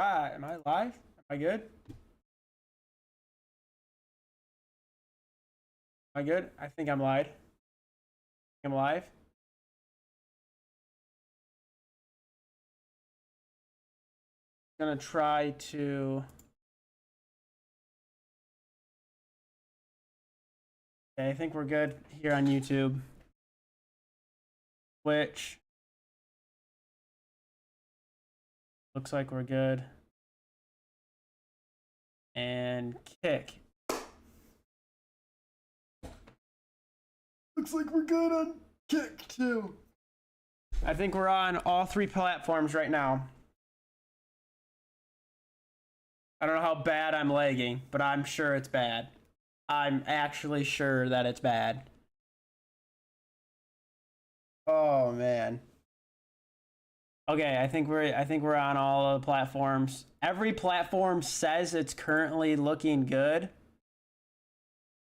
try. Am I live? Am I good? Am I good? I think I'm live. I'm live. Gonna try to. Okay, I think we're good here on YouTube. Twitch. Looks like we're good. And Kick. Looks like we're good on Kick too. I think we're on all three platforms right now. I don't know how bad I'm lagging, but I'm sure it's bad. I'm actually sure that it's bad. Oh man. Okay, I think we're on all of the platforms. Every platform says it's currently looking good.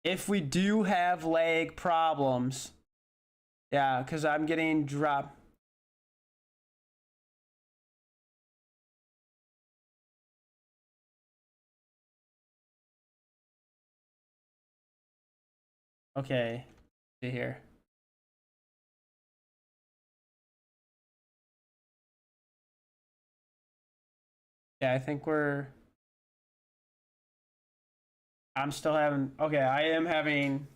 If we do have lag problems, yeah, because I'm getting dropped. Okay, see here. Yeah, I think I'm still having, okay, I am having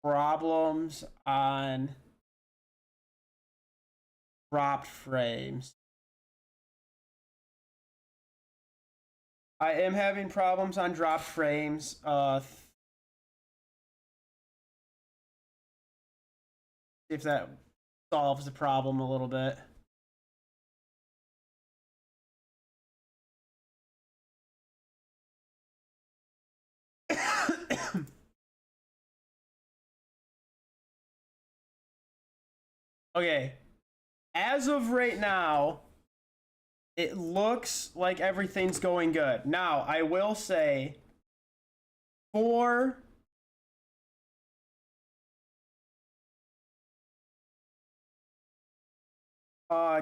problems on dropped frames. I am having problems on dropped frames. See if that solves the problem a little bit. Okay, as of right now, it looks like everything's going good. Now, I will say, for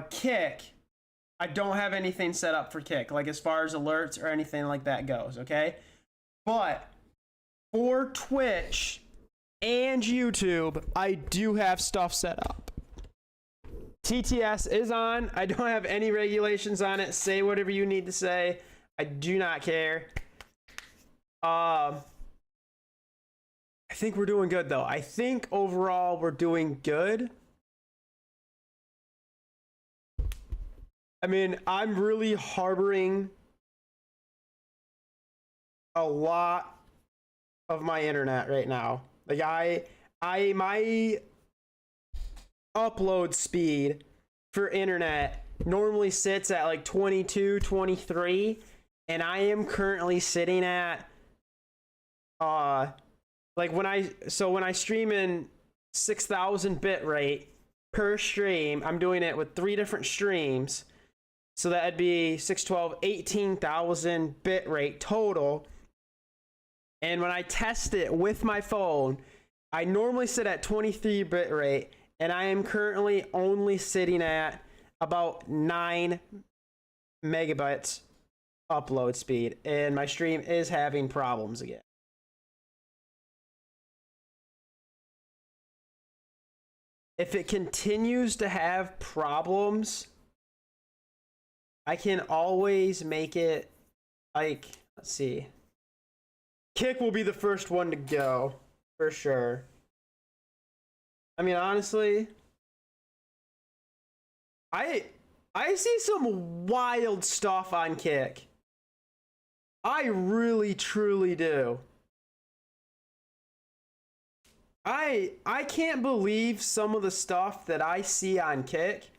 Kick, I don't have anything set up for Kick, like as far as alerts or anything like that goes, okay? But for Twitch and YouTube, I do have stuff set up. TTS is on. I don't have any regulations on it. Say whatever you need to say. I do not care. I think we're doing good though. I think overall we're doing good. I mean, I'm really harboring a lot of my internet right now. Like my upload speed for internet normally sits at like 22, 23, and I am currently sitting at like when I stream in 6,000 bit rate per stream, I'm doing it with 3 different streams. So that'd be 612, 18,000 bit rate total. And when I test it with my phone, I normally sit at 23 bit rate, and I am currently only sitting at about 9 megabytes upload speed, and my stream is having problems again. If it continues to have problems, I can always make it like, let's see. Kick will be the first one to go, for sure. I mean, honestly, I see some wild stuff on Kick. I really, truly do. I can't believe some of the stuff that I see on Kick.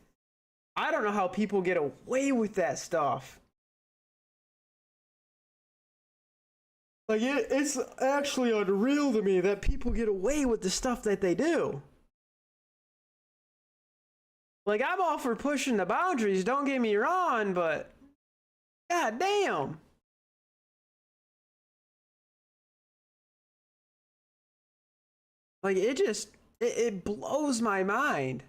I don't know how people get away with that stuff. Like, it's actually unreal to me that people get away with the stuff that they do. Like, I'm all for pushing the boundaries, don't get me wrong, but god damn. Like, it blows my mind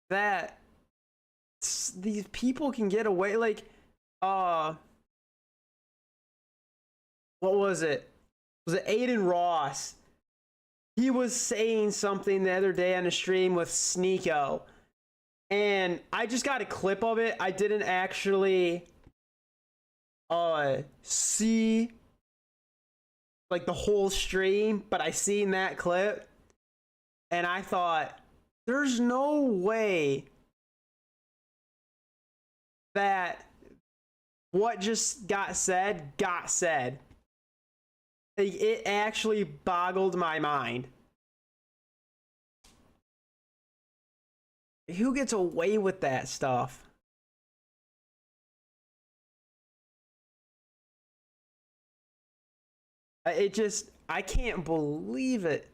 that these people can get away, like, what was it? Was it Aiden Ross? He was saying something the other day on a stream with Sneeko, and I just got a clip of it. I didn't actually see like the whole stream, but I seen that clip, and I thought, there's no way that what just got said. Like, it actually boggled my mind. Who gets away with that stuff? It just, I can't believe it.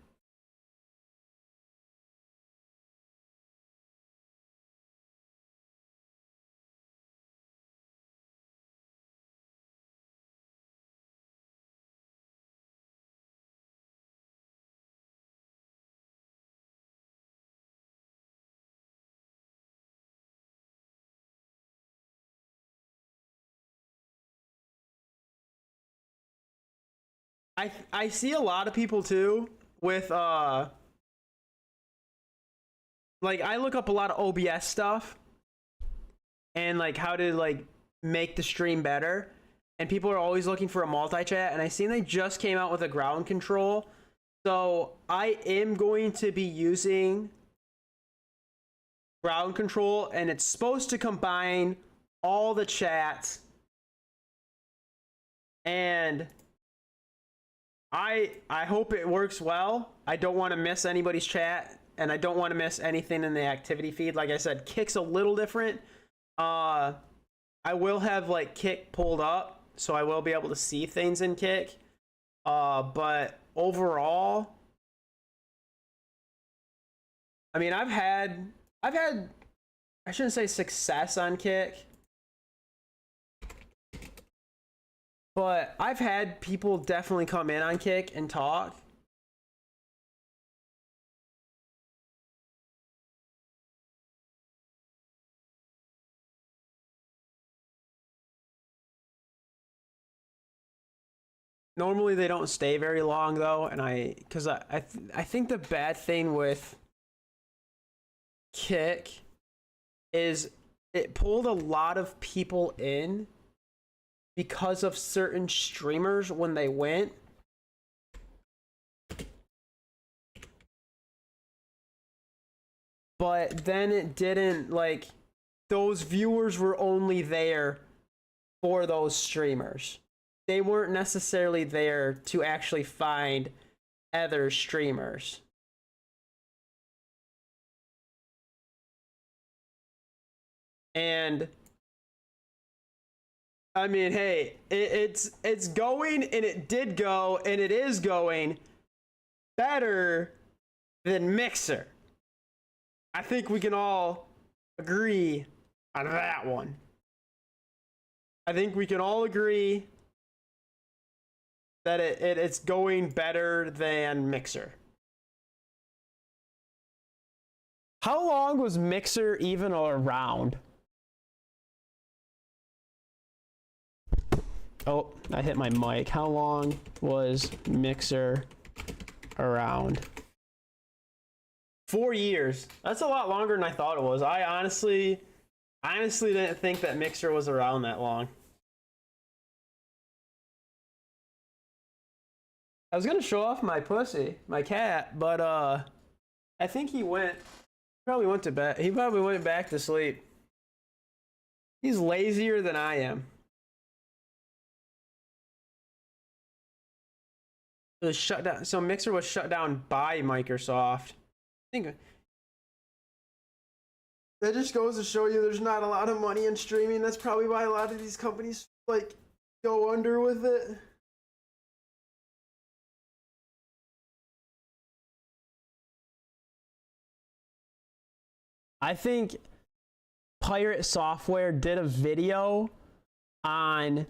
I see a lot of people too with like, I look up a lot of OBS stuff and like how to like make the stream better, and people are always looking for a multi-chat, and I seen they just came out with a ground control, so I am going to be using ground control, and it's supposed to combine all the chats, and I hope it works well. I don't want to miss anybody's chat, and I don't want to miss anything in the activity feed. Like I said, Kick's a little different. I will have like Kick pulled up, so I will be able to see things in Kick. But overall, I mean, I've had I shouldn't say success on Kick, but I've had people definitely come in on Kick and talk. Normally they don't stay very long though, and I think the bad thing with Kick is it pulled a lot of people in because of certain streamers when they went. But then it didn't, like, those viewers were only there for those streamers. They weren't necessarily there to actually find other streamers. And I mean, hey, it's going, and it did go, and it is going better than Mixer. I think we can all agree on that one. I think we can all agree that it's going better than Mixer. How long was Mixer even around? Oh, I hit my mic. How long was Mixer around? 4 years. That's a lot longer than I thought it was. I honestly didn't think that Mixer was around that long. I was gonna show off my pussy, my cat, but I think he probably went to bed. He probably went back to sleep. He's lazier than I am. It was shut down. So Mixer was shut down by Microsoft. I think that just goes to show you there's not a lot of money in streaming. That's probably why a lot of these companies like go under with it. I think Pirate Software did a video on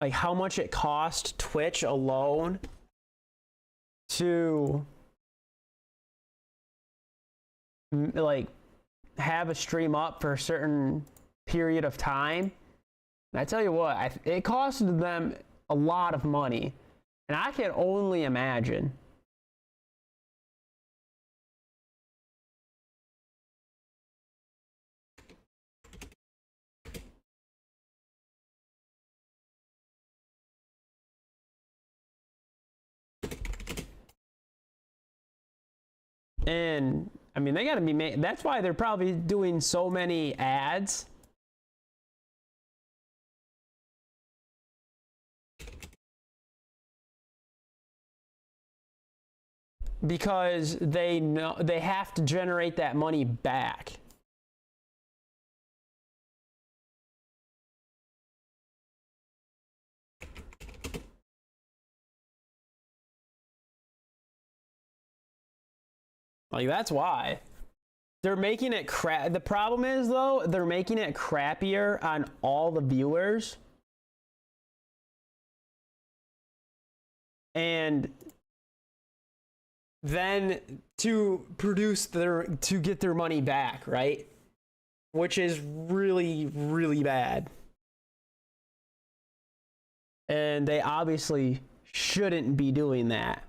like how much it cost Twitch alone to like have a stream up for a certain period of time. And I tell you what, it costed them a lot of money. And I can only imagine. And I mean, they got to be made. That's why they're probably doing so many ads. Because they know they have to generate that money back. Like, that's why. They're making it crap. The problem is, though, they're making it crappier on all the viewers. And then to get their money back, right? Which is really, really bad. And they obviously shouldn't be doing that.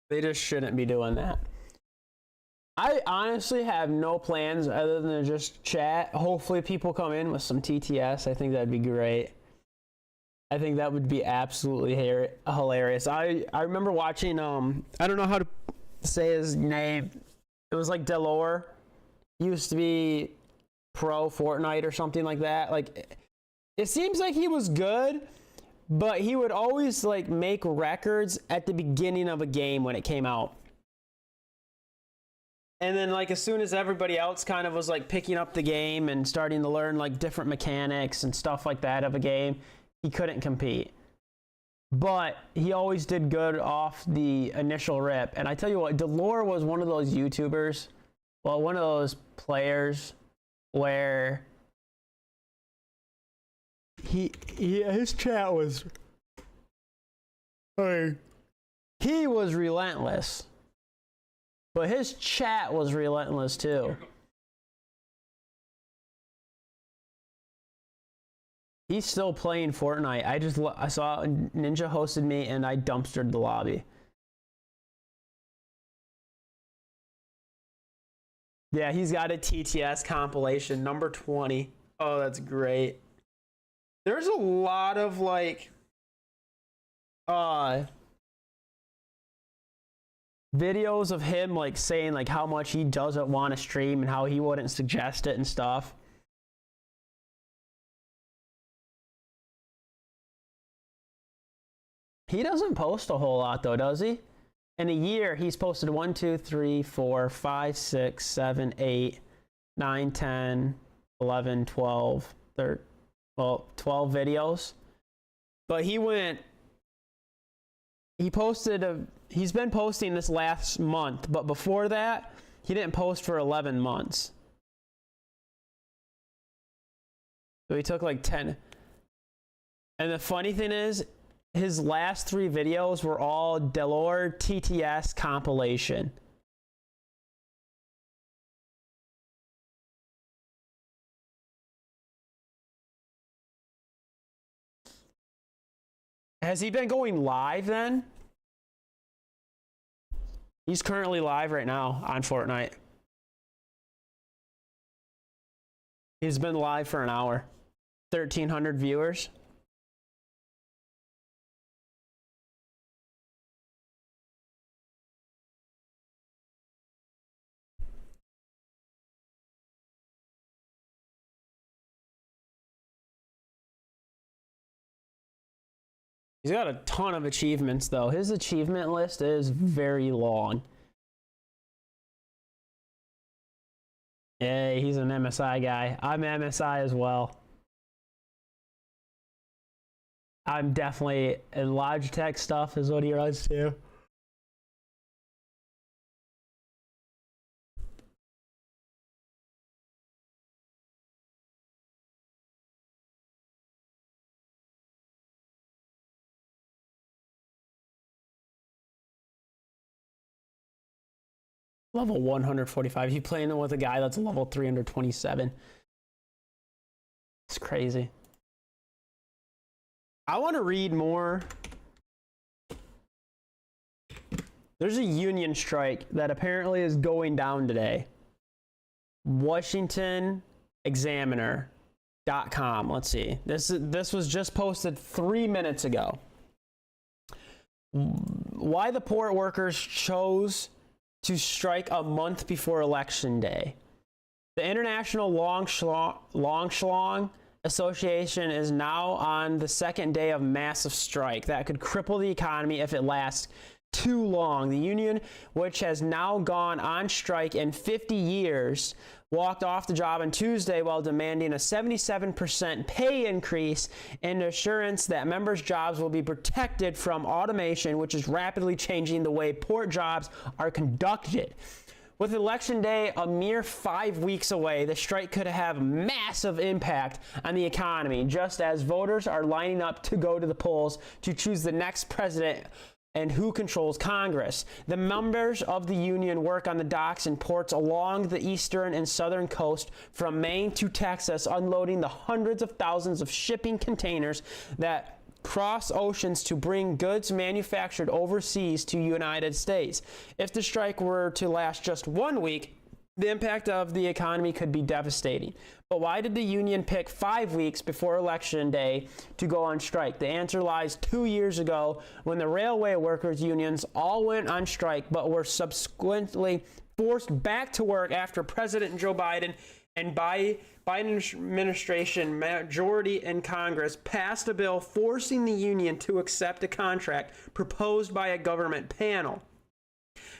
They just shouldn't be doing that. I honestly have no plans other than to just chat. Hopefully people come in with some TTS. I think that'd be great. I think that would be absolutely hilarious. I remember watching, I don't know how to say his name. It was like Delore. He used to be pro Fortnite or something like that. Like, it seems like he was good, but he would always like make records at the beginning of a game when it came out. And then like as soon as everybody else kind of was like picking up the game and starting to learn like different mechanics and stuff like that of a game, he couldn't compete. But he always did good off the initial rip. And I tell you what, Delore was one of those YouTubers, well, one of those players where his chat was, he was relentless. But his chat was relentless too. He's still playing Fortnite. I saw Ninja hosted me and I dumpstered the lobby. Yeah, he's got a TTS compilation, number 20. Oh, that's great. There's a lot of like videos of him like saying like how much he doesn't want to stream and how he wouldn't suggest it and stuff. He doesn't post a whole lot though, does he? In a year, he's posted 1, 2, 3, 4, 5, 6, 7, 8, 9, 10, 11, 12, 13, well, 12 videos. But he's been posting this last month, but before that, he didn't post for 11 months. So he took like 10. And the funny thing is, his last 3 videos were all Delore TTS compilation. Has he been going live then? He's currently live right now on Fortnite. He's been live for an hour. 1,300 viewers. He's got a ton of achievements, though. His achievement list is very long. Yeah, he's an MSI guy. I'm MSI as well. I'm definitely in Logitech stuff is what he runs to. Level 145. You playing with a guy that's level 327. It's crazy. I want to read more. There's a union strike that apparently is going down today. Washington Examiner.com. Let's see. This was just posted 3 minutes ago. Why the port workers chose to strike a month before Election Day. The International Longshlong Association is now on the second day of massive strike that could cripple the economy if it lasts too long. The union, which has now gone on strike in 50 years, walked off the job on Tuesday while demanding a 77% pay increase and assurance that members' jobs will be protected from automation, which is rapidly changing the way port jobs are conducted. With Election Day a mere 5 weeks away, the strike could have massive impact on the economy, just as voters are lining up to go to the polls to choose the next president and who controls Congress. The members of the union work on the docks and ports along the eastern and southern coast from Maine to Texas, unloading the hundreds of thousands of shipping containers that cross oceans to bring goods manufactured overseas to the United States. If the strike were to last just 1 week, the impact of the economy could be devastating. But why did the union pick 5 weeks before Election Day to go on strike? The answer lies 2 years ago when the railway workers unions all went on strike but were subsequently forced back to work after President Joe Biden and Biden administration majority in Congress passed a bill forcing the union to accept a contract proposed by a government panel.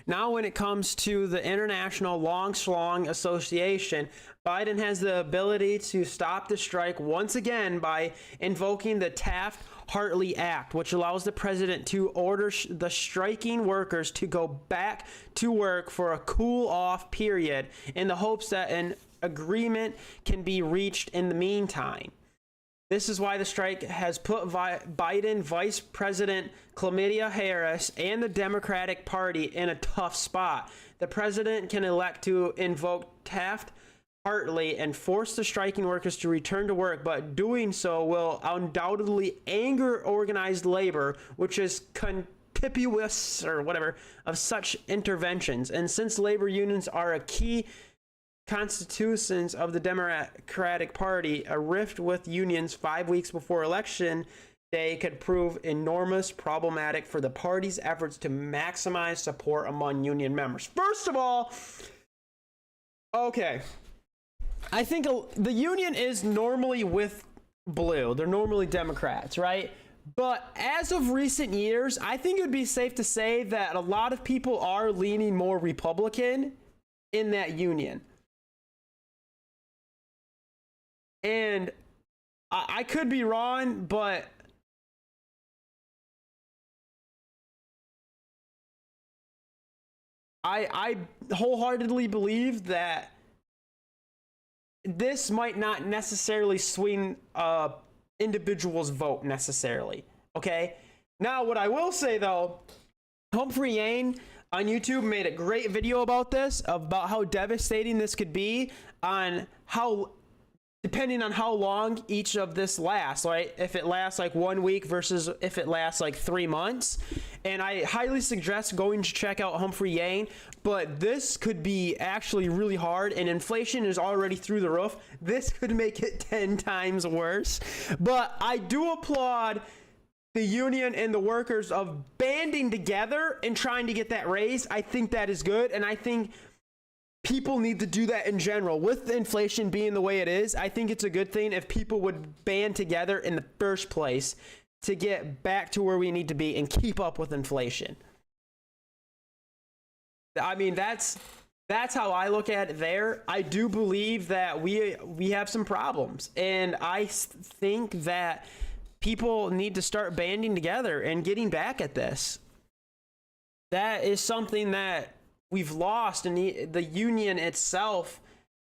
Now, when it comes to the International Longshlong Association, Biden has the ability to stop the strike once again by invoking the Taft-Hartley Act, which allows the president to order the striking workers to go back to work for a cool-off period in the hopes that an agreement can be reached in the meantime. This is why the strike has put Biden, Vice President Kamala Harris, and the Democratic Party in a tough spot. The president can elect to invoke Taft-Hartley and force the striking workers to return to work, but doing so will undoubtedly anger organized labor, which is contemptuous or whatever of such interventions. And since labor unions are a key constituents of the Democratic Party, a rift with unions 5 weeks before Election Day could prove enormous problematic for the party's efforts to maximize support among union members. First of all, okay, I think the union is normally with blue. They're normally Democrats, right? But as of recent years, I think it would be safe to say that a lot of people are leaning more Republican in that union. And I could be wrong, but I wholeheartedly believe that this might not necessarily swing individual's vote necessarily. Okay? Now, what I will say, though, Humphrey Yang on YouTube made a great video about this, about how devastating this could be on how, depending on how long each of this lasts, right? If it lasts like 1 week versus if it lasts like 3 months. And I highly suggest going to check out Humphrey Yang, but this could be actually really hard, and inflation is already through the roof. This could make it 10 times worse. But I do applaud the union and the workers of banding together and trying to get that raise. I think that is good, and I think people need to do that in general. With inflation being the way it is, I think it's a good thing if people would band together in the first place to get back to where we need to be and keep up with inflation. I mean, that's how I look at it there. I do believe that we have some problems, and I think that people need to start banding together and getting back at this. That is something that we've lost, and the union itself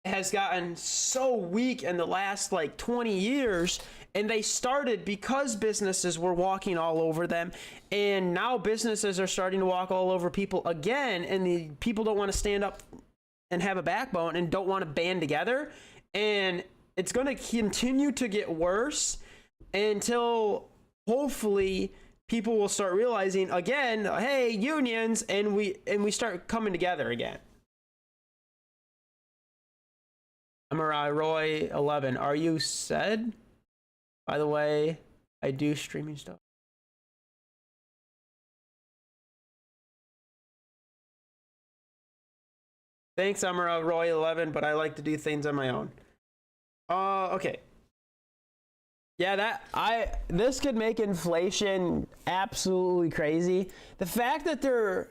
has gotten so weak in the last like 20 years, and they started because businesses were walking all over them, and now businesses are starting to walk all over people again, and the people don't want to stand up and have a backbone and don't want to band together, and it's going to continue to get worse until hopefully people will start realizing again, hey, unions, and we start coming together again. Samurai Roy 11, are you said? By the way, I do streaming stuff. Thanks, Samurai Roy 11, but I like to do things on my own. Okay. Yeah, this could make inflation absolutely crazy. The fact that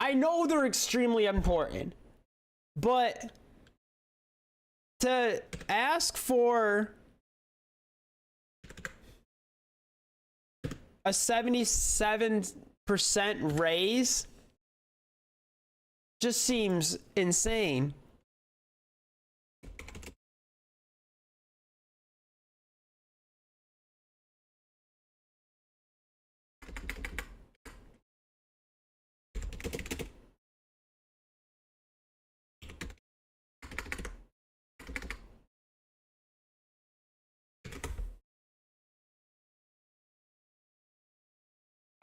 I know they're extremely important, but to ask for a 77% raise just seems insane.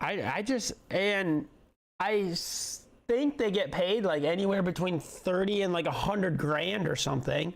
I think they get paid like anywhere between 30 and like 100 grand or something.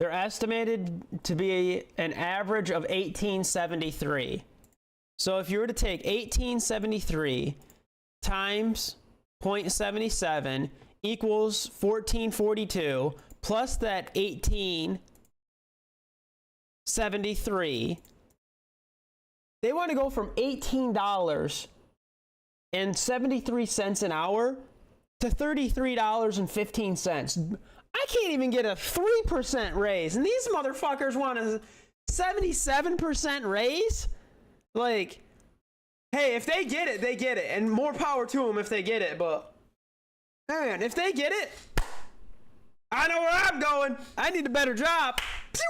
They're estimated to be an average of 1873. So if you were to take 1873 times 0.77 equals 1442 plus that 1873, they want to go from $18.73 an hour to $33.15. I can't even get a 3% raise, and these motherfuckers want a 77% raise? Like, hey, if they get it, they get it, and more power to them if they get it, but man, if they get it, I know where I'm going. I need a better job. Pew!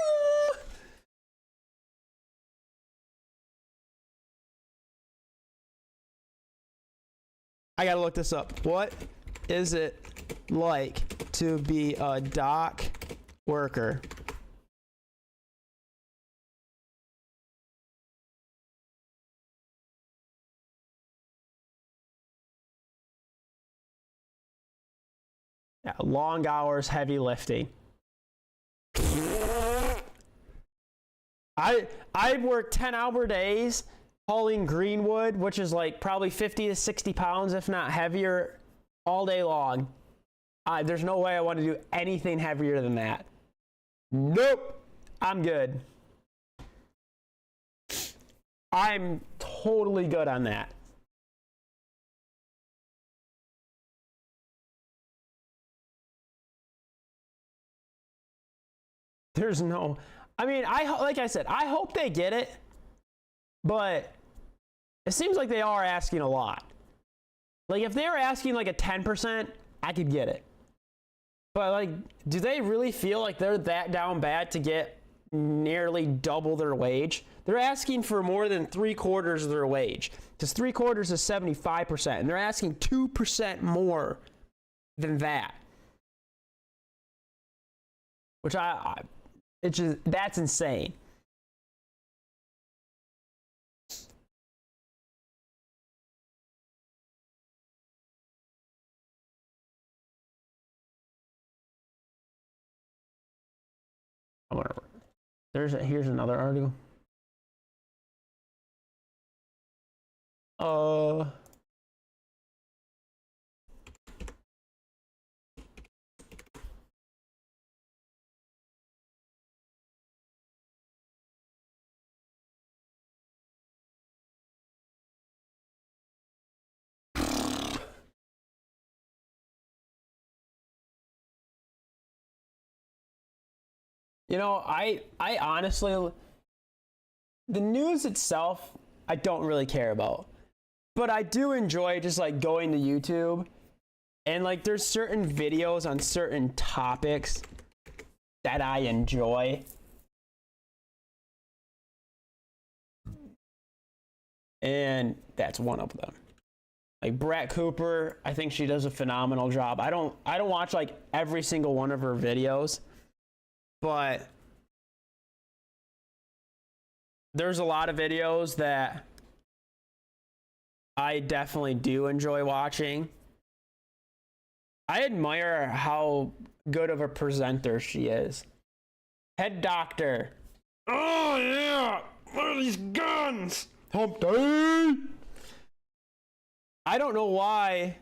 I gotta look this up. What is it like to be a dock worker? Yeah, long hours, heavy lifting. I work 10-hour days hauling greenwood, which is like probably 50 to 60 pounds, if not heavier, all day long. There's no way I want to do anything heavier than that. Nope. I'm good. I'm totally good on that. There's no, I mean, like I said, I hope they get it, but it seems like they are asking a lot. Like if they were asking like a 10%, I could get it. But like, do they really feel like they're that down bad to get nearly double their wage? They're asking for more than 3/4 of their wage, because 3/4 is 75%, and they're asking 2% more than that. Which it's just, that's insane. Here's another article. You know, I honestly, the news itself, I don't really care about. But I do enjoy just like going to YouTube and like there's certain videos on certain topics that I enjoy. And that's one of them. Like Brett Cooper, I think she does a phenomenal job. I don't watch like every single one of her videos, but there's a lot of videos that I definitely do enjoy watching. I admire how good of a presenter she is. Head doctor. Oh yeah, what are these guns? Hump Day. I don't know why.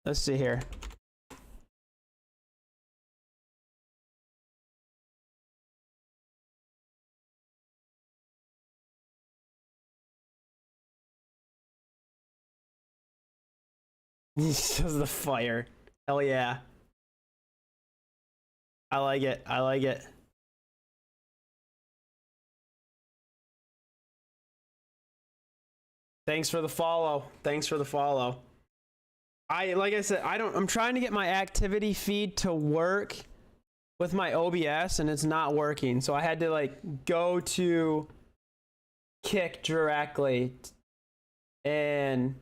Let's see here. This is the fire. Hell yeah. I like it. I like it. Thanks for the follow. Thanks for the follow. Like I said, I'm trying to get my activity feed to work with my OBS and it's not working. So I had to like go to Kick directly and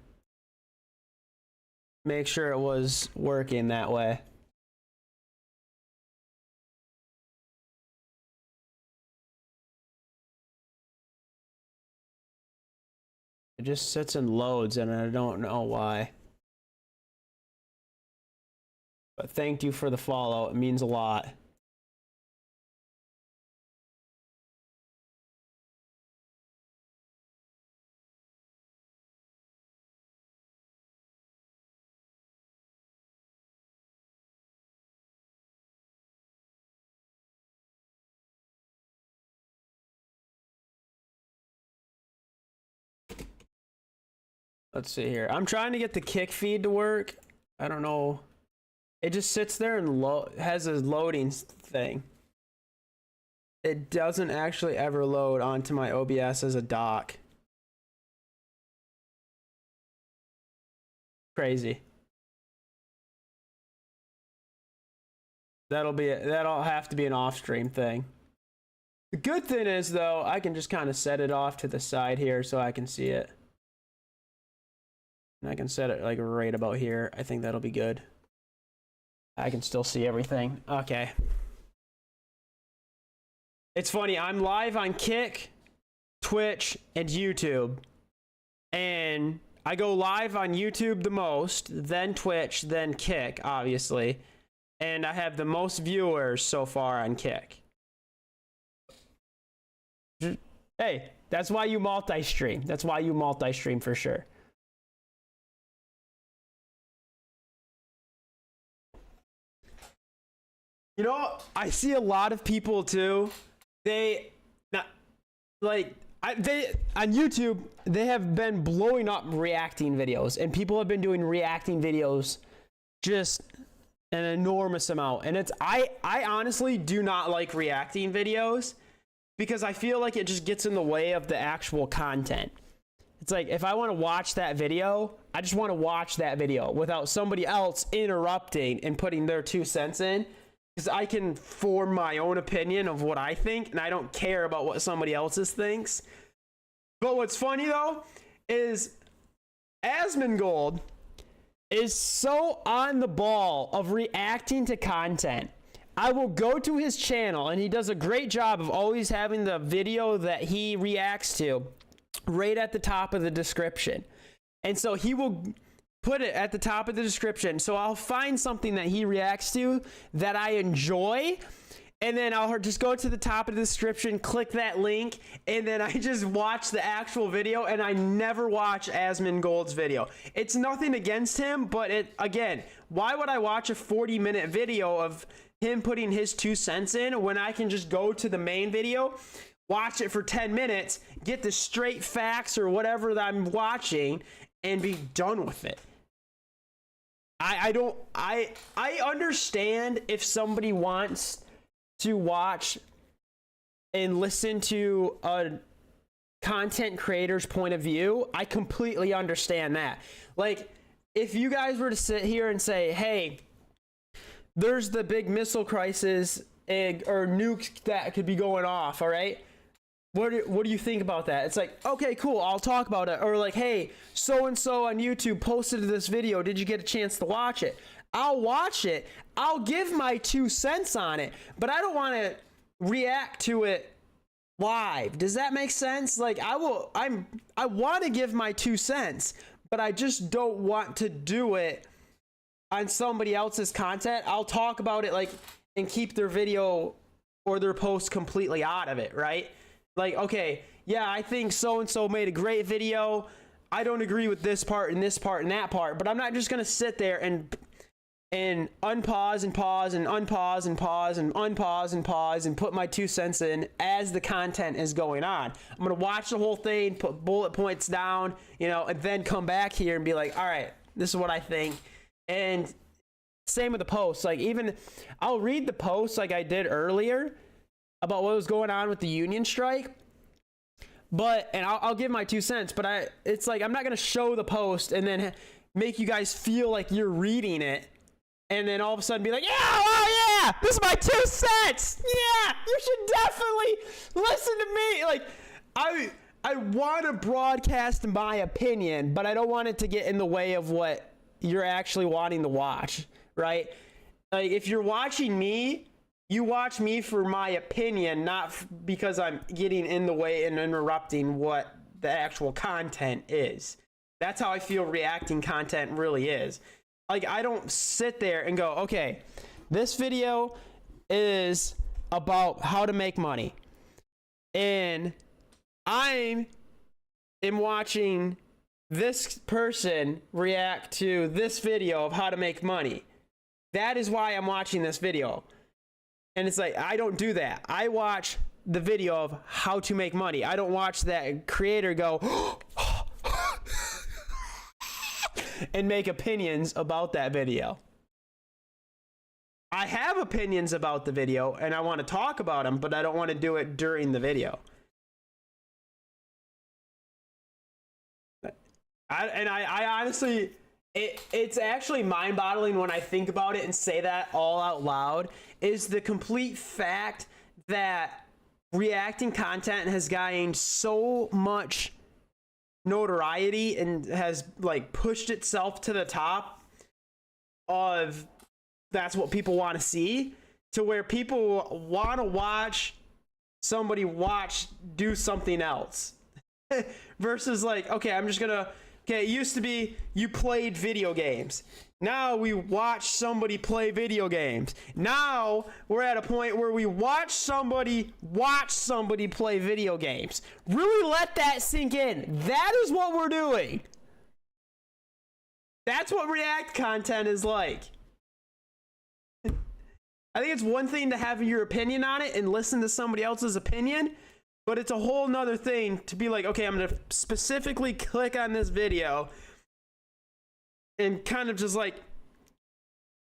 make sure it was working that way. It just sits and loads and I don't know why. But thank you for the follow. It means a lot. Let's see here. I'm trying to get the Kick feed to work. I don't know. It just sits there and has a loading thing. It doesn't actually ever load onto my OBS as a doc. Crazy. That'll have to be an off-stream thing. The good thing is though, I can just kind of set it off to the side here so I can see it. And I can set it like right about here. I think that'll be good. I can still see everything. Okay. It's funny, I'm live on Kick, Twitch, and YouTube. And I go live on YouTube the most, then Twitch, then Kick, obviously. And I have the most viewers so far on Kick. Hey, that's why you multi-stream. That's why you multi-stream for sure. You know, I see a lot of people too. On YouTube, they have been blowing up reacting videos, and people have been doing reacting videos just an enormous amount. And I honestly do not like reacting videos because I feel like it just gets in the way of the actual content. It's like if I want to watch that video, I just want to watch that video without somebody else interrupting and putting their 2 cents in. Because I can form my own opinion of what I think, and I don't care about what somebody else's thinks. But what's funny, though, is Asmongold is so on the ball of reacting to content. I will go to his channel, and he does a great job of always having the video that he reacts to right at the top of the description. And so he will put it at the top of the description. So I'll find something that he reacts to that I enjoy, and then I'll just go to the top of the description, click that link, and then I just watch the actual video, and I never watch Asmongold's video. It's nothing against him, but again, why would I watch a 40-minute video of him putting his 2 cents in when I can just go to the main video, watch it for 10 minutes, get the straight facts or whatever that I'm watching, and be done with it? I understand if somebody wants to watch and listen to a content creator's point of view, I completely understand that. Like, if you guys were to sit here and say, hey, there's the big missile crisis or nuke that could be going off, all right? What do you think about that? It's like, okay, cool, I'll talk about it. Or like, hey, so-and-so on YouTube posted this video. Did you get a chance to watch it? I'll watch it. I'll give my 2 cents on it, but I don't want to react to it live. Does that make sense? Like, I want to give my 2 cents, but I just don't want to do it on somebody else's content. I'll talk about it, like, and keep their video or their post completely out of it, right? Like, okay, yeah, I think so-and-so made a great video. I don't agree with this part and this part and that part, but I'm not just going to sit there and unpause and pause and unpause and pause and unpause and pause and put my 2 cents in as the content is going on. I'm going to watch the whole thing, put bullet points down, you know, and then come back here and be like, all right, this is what I think. And same with the posts. Like, even I'll read the posts like I did earlier about what was going on with the union strike, and I'll give my 2 cents, but it's like, I'm not going to show the post and then make you guys feel like you're reading it and then all of a sudden be like, yeah, oh yeah, this is my 2 cents. Yeah, you should definitely listen to me. Like, I want to broadcast my opinion, but I don't want it to get in the way of what you're actually wanting to watch, right? Like, if you're watching me, you watch me for my opinion, not because I'm getting in the way and interrupting what the actual content is. That's how I feel reacting content really is. Like, I don't sit there and go, okay, this video is about how to make money, and I am watching this person react to this video of how to make money. That is why I'm watching this video. And it's like, I don't do that. I watch the video of how to make money. I don't watch that creator go and make opinions about that video. I have opinions about the video and I want to talk about them, but I don't want to do it during the video. I honestly, it's actually mind-boggling when I think about it and say that all out loud, is the complete fact that reacting content has gained so much notoriety and has like pushed itself to the top of that's what people want to see, to where people want to watch somebody do something else versus like, okay, I'm just gonna, okay, it used to be you played video games. Now we watch somebody play video games. Now we're at a point where we watch somebody play video games. Really let that sink in. That is what we're doing. That's what React content is like. I think it's one thing to have your opinion on it and listen to somebody else's opinion, but it's a whole nother thing to be like, okay, I'm going to specifically click on this video and kind of just like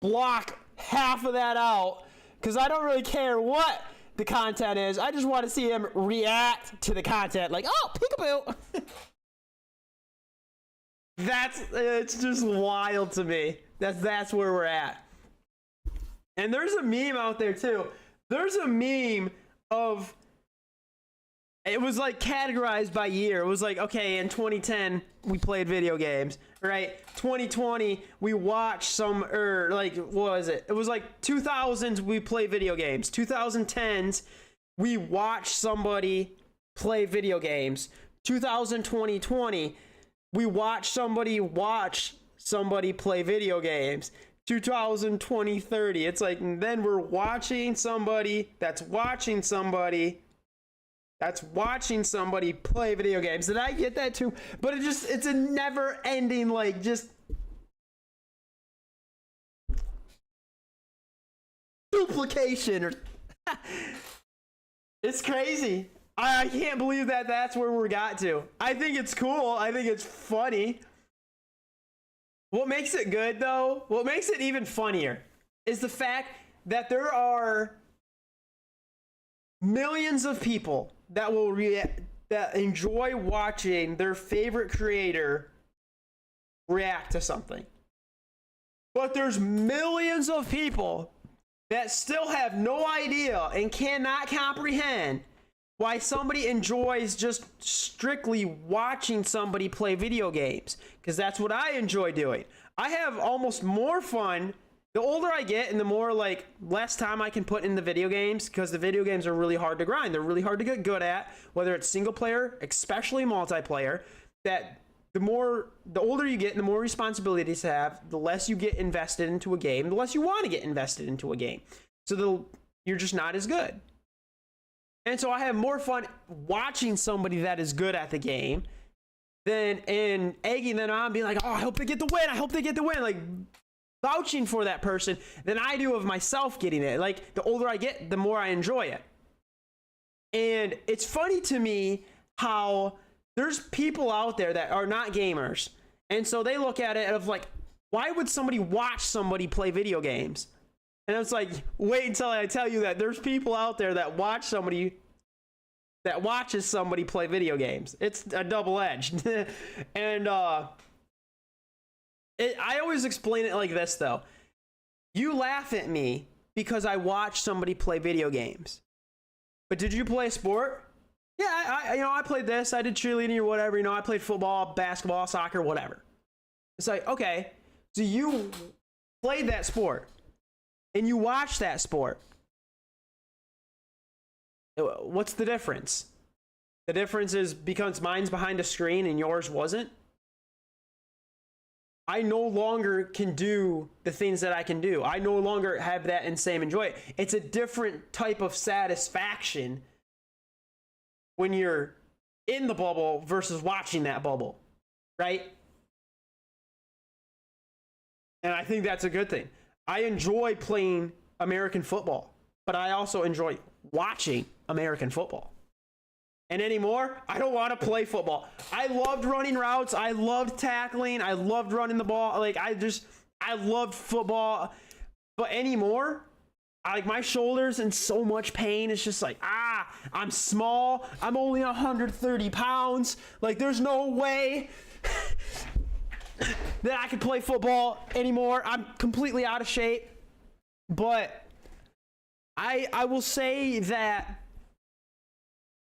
block half of that out because I don't really care what the content is. I just want to see him react to the content like, oh, peekaboo. It's just wild to me. That's where we're at. And there's a meme out there too. There's a meme of, it was like categorized by year. It was like, okay, in 2010 we played video games, right? 2020 we watched some, or like, what was it? It was like 2000s we played video games. 2010s we watched somebody play video games. 2020 we watched somebody play video games. 2020-30, it's like, and then we're watching somebody that's watching somebody play video games. Did I get that too? But it's a never ending, like, just duplication or it's crazy. I can't believe that that's where we got to. I think it's cool. I think it's funny. What makes it good, though, what makes it even funnier is the fact that there are millions of people that will that enjoy watching their favorite creator react to something. But there's millions of people that still have no idea and cannot comprehend why somebody enjoys just strictly watching somebody play video games. Because that's what I enjoy doing. I have almost more fun the older I get and the more like less time I can put in the video games, because the video games are really hard to grind. They're really hard to get good at, whether it's single player, especially multiplayer. That the older you get and the more responsibilities you have, the less you get invested into a game, the less you want to get invested into a game. So you're just not as good. And so I have more fun watching somebody that is good at the game than in egging them on, being like, oh, I hope they get the win. I hope they get the win. Like vouching for that person than I do of myself getting it. Like the older I get, the more I enjoy it. And it's funny to me how there's people out there that are not gamers. And so they look at it of like, why would somebody watch somebody play video games? And it's like, wait until I tell you that there's people out there that watches somebody play video games. It's a double-edged. And I always explain it like this though. You laugh at me because I watch somebody play video games. But did you play a sport? Yeah, I played this. I did cheerleading or whatever. I played football, basketball, soccer, whatever. It's like, okay, so you played that sport and you watched that sport. What's the difference? The difference is because mine's behind a screen and yours wasn't. I no longer can do the things that I can do. I no longer have that same enjoy. It's a different type of satisfaction when you're in the bubble versus watching that bubble, right? And I think that's a good thing. I enjoy playing American football, but I also enjoy watching American football. And anymore, I don't want to play football. I loved running routes. I loved tackling. I loved running the ball. Like I loved football. But anymore, my shoulders in so much pain. It's just like, I'm small. I'm only 130 pounds. Like there's no way that I could play football anymore. I'm completely out of shape. But I will say that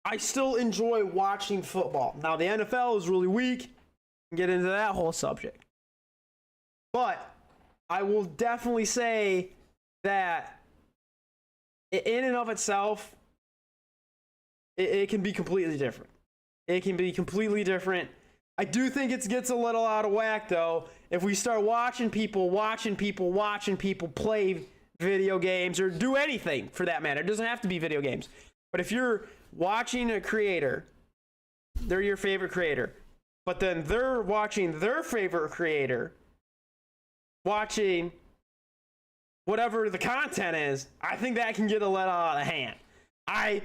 I still enjoy watching football. Now, the NFL is really weak. We'll get into that whole subject. But I will definitely say that in and of itself, it can be completely different. It can be completely different. I do think it gets a little out of whack, though, if we start watching people play video games or do anything for that matter. It doesn't have to be video games. But if you're watching a creator, they're your favorite creator, but then they're watching their favorite creator watching whatever the content is, I think that can get a little out of hand. I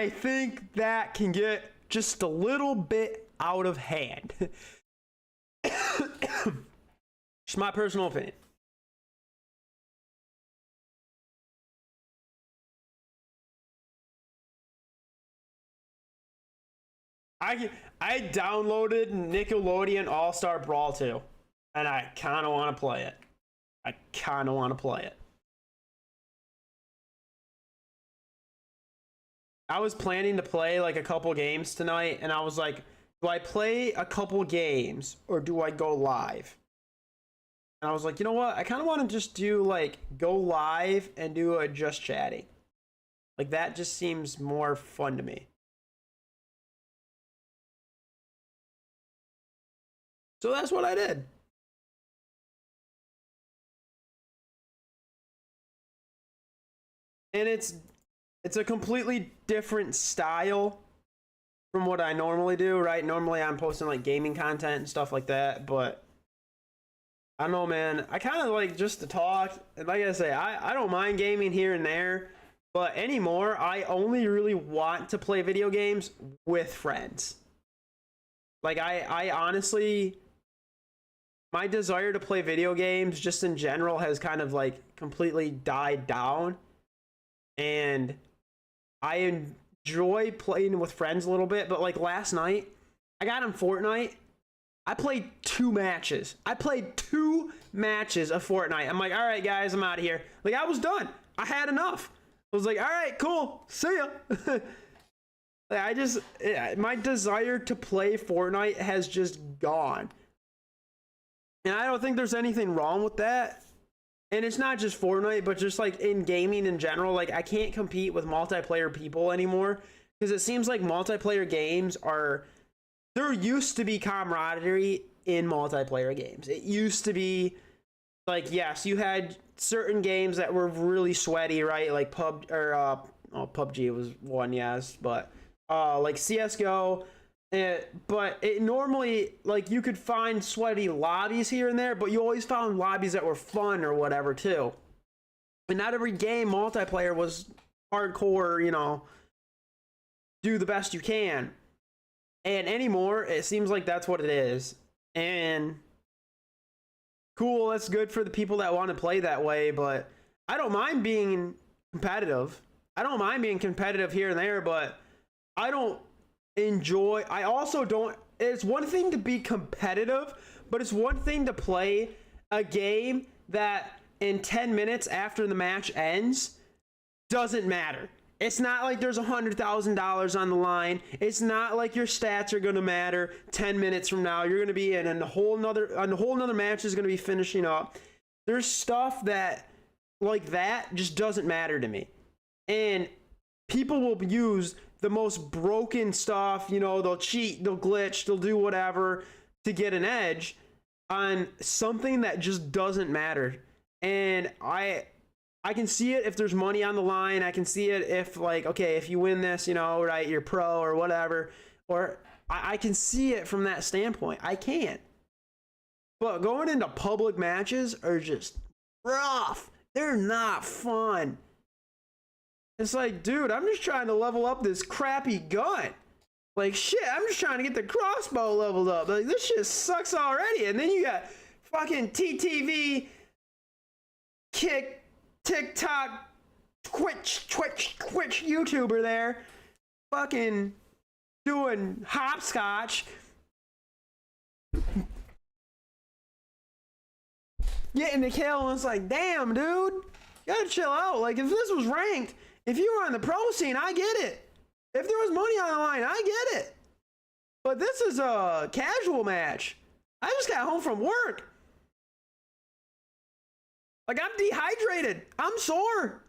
think that can get just a little bit out of hand. Just my personal opinion. I downloaded Nickelodeon All-Star Brawl 2, and I kind of want to play it. I was planning to play like a couple games tonight, and I was like, do I play a couple games or do I go live? And I was like, you know what? I kind of want to just do like go live and do a just chatting. Like that just seems more fun to me. So that's what I did. And it's a completely different style from what I normally do, right? Normally I'm posting like gaming content and stuff like that, but I don't know, man. I kind of like just to talk. And like I say, I don't mind gaming here and there, but anymore, I only really want to play video games with friends. Like I honestly, my desire to play video games just in general has kind of like completely died down. And I enjoy playing with friends a little bit, but like last night, I got on Fortnite. I played 2 matches. I played 2 matches of Fortnite. I'm like, all right, guys, I'm out of here. Like, I was done. I had enough. I was like, all right, cool. See ya. My desire to play Fortnite has just gone. And I don't think there's anything wrong with that. And it's not just Fortnite, but just like in gaming in general. Like, I can't compete with multiplayer people anymore because it seems like multiplayer games are... There used to be camaraderie in multiplayer games. It used to be like, yes, you had certain games that were really sweaty, right? Like PUBG was one, yes, but like CS:GO. But it normally, like, you could find sweaty lobbies here and there, but you always found lobbies that were fun or whatever too. And not every game multiplayer was hardcore, you know, do the best you can. And anymore, it seems like that's what it is. And cool, that's good for the people that want to play that way, but I don't mind being competitive. I don't mind being competitive here and there, but I don't enjoy... I also don't... It's one thing to be competitive, but it's one thing to play a game that in 10 minutes after the match ends doesn't matter. It's not like there's $100,000 on the line. It's not like your stats are going to matter 10 minutes from now. You're going to be in and a whole nother match is going to be finishing up. There's stuff that like that just doesn't matter to me. And people will use the most broken stuff, you know, they'll cheat, they'll glitch, they'll do whatever to get an edge on something that just doesn't matter. And I can see it if there's money on the line. I can see it if, like, okay, if you win this, you know, right, you're pro or whatever. Or I can see it from that standpoint. I can't. But going into public matches are just rough. They're not fun. It's like, dude, I'm just trying to level up this crappy gun. Like, shit, I'm just trying to get the crossbow leveled up. Like, this shit sucks already. And then you got fucking TTV, Kick, TikTok, Twitch YouTuber there, fucking doing hopscotch, getting the kill, and it's like, damn, dude, you gotta chill out. Like, if this was ranked, if you were on the pro scene, I get it. If there was money on the line, I get it. But this is a casual match. I just got home from work. Like, I'm dehydrated. I'm sore.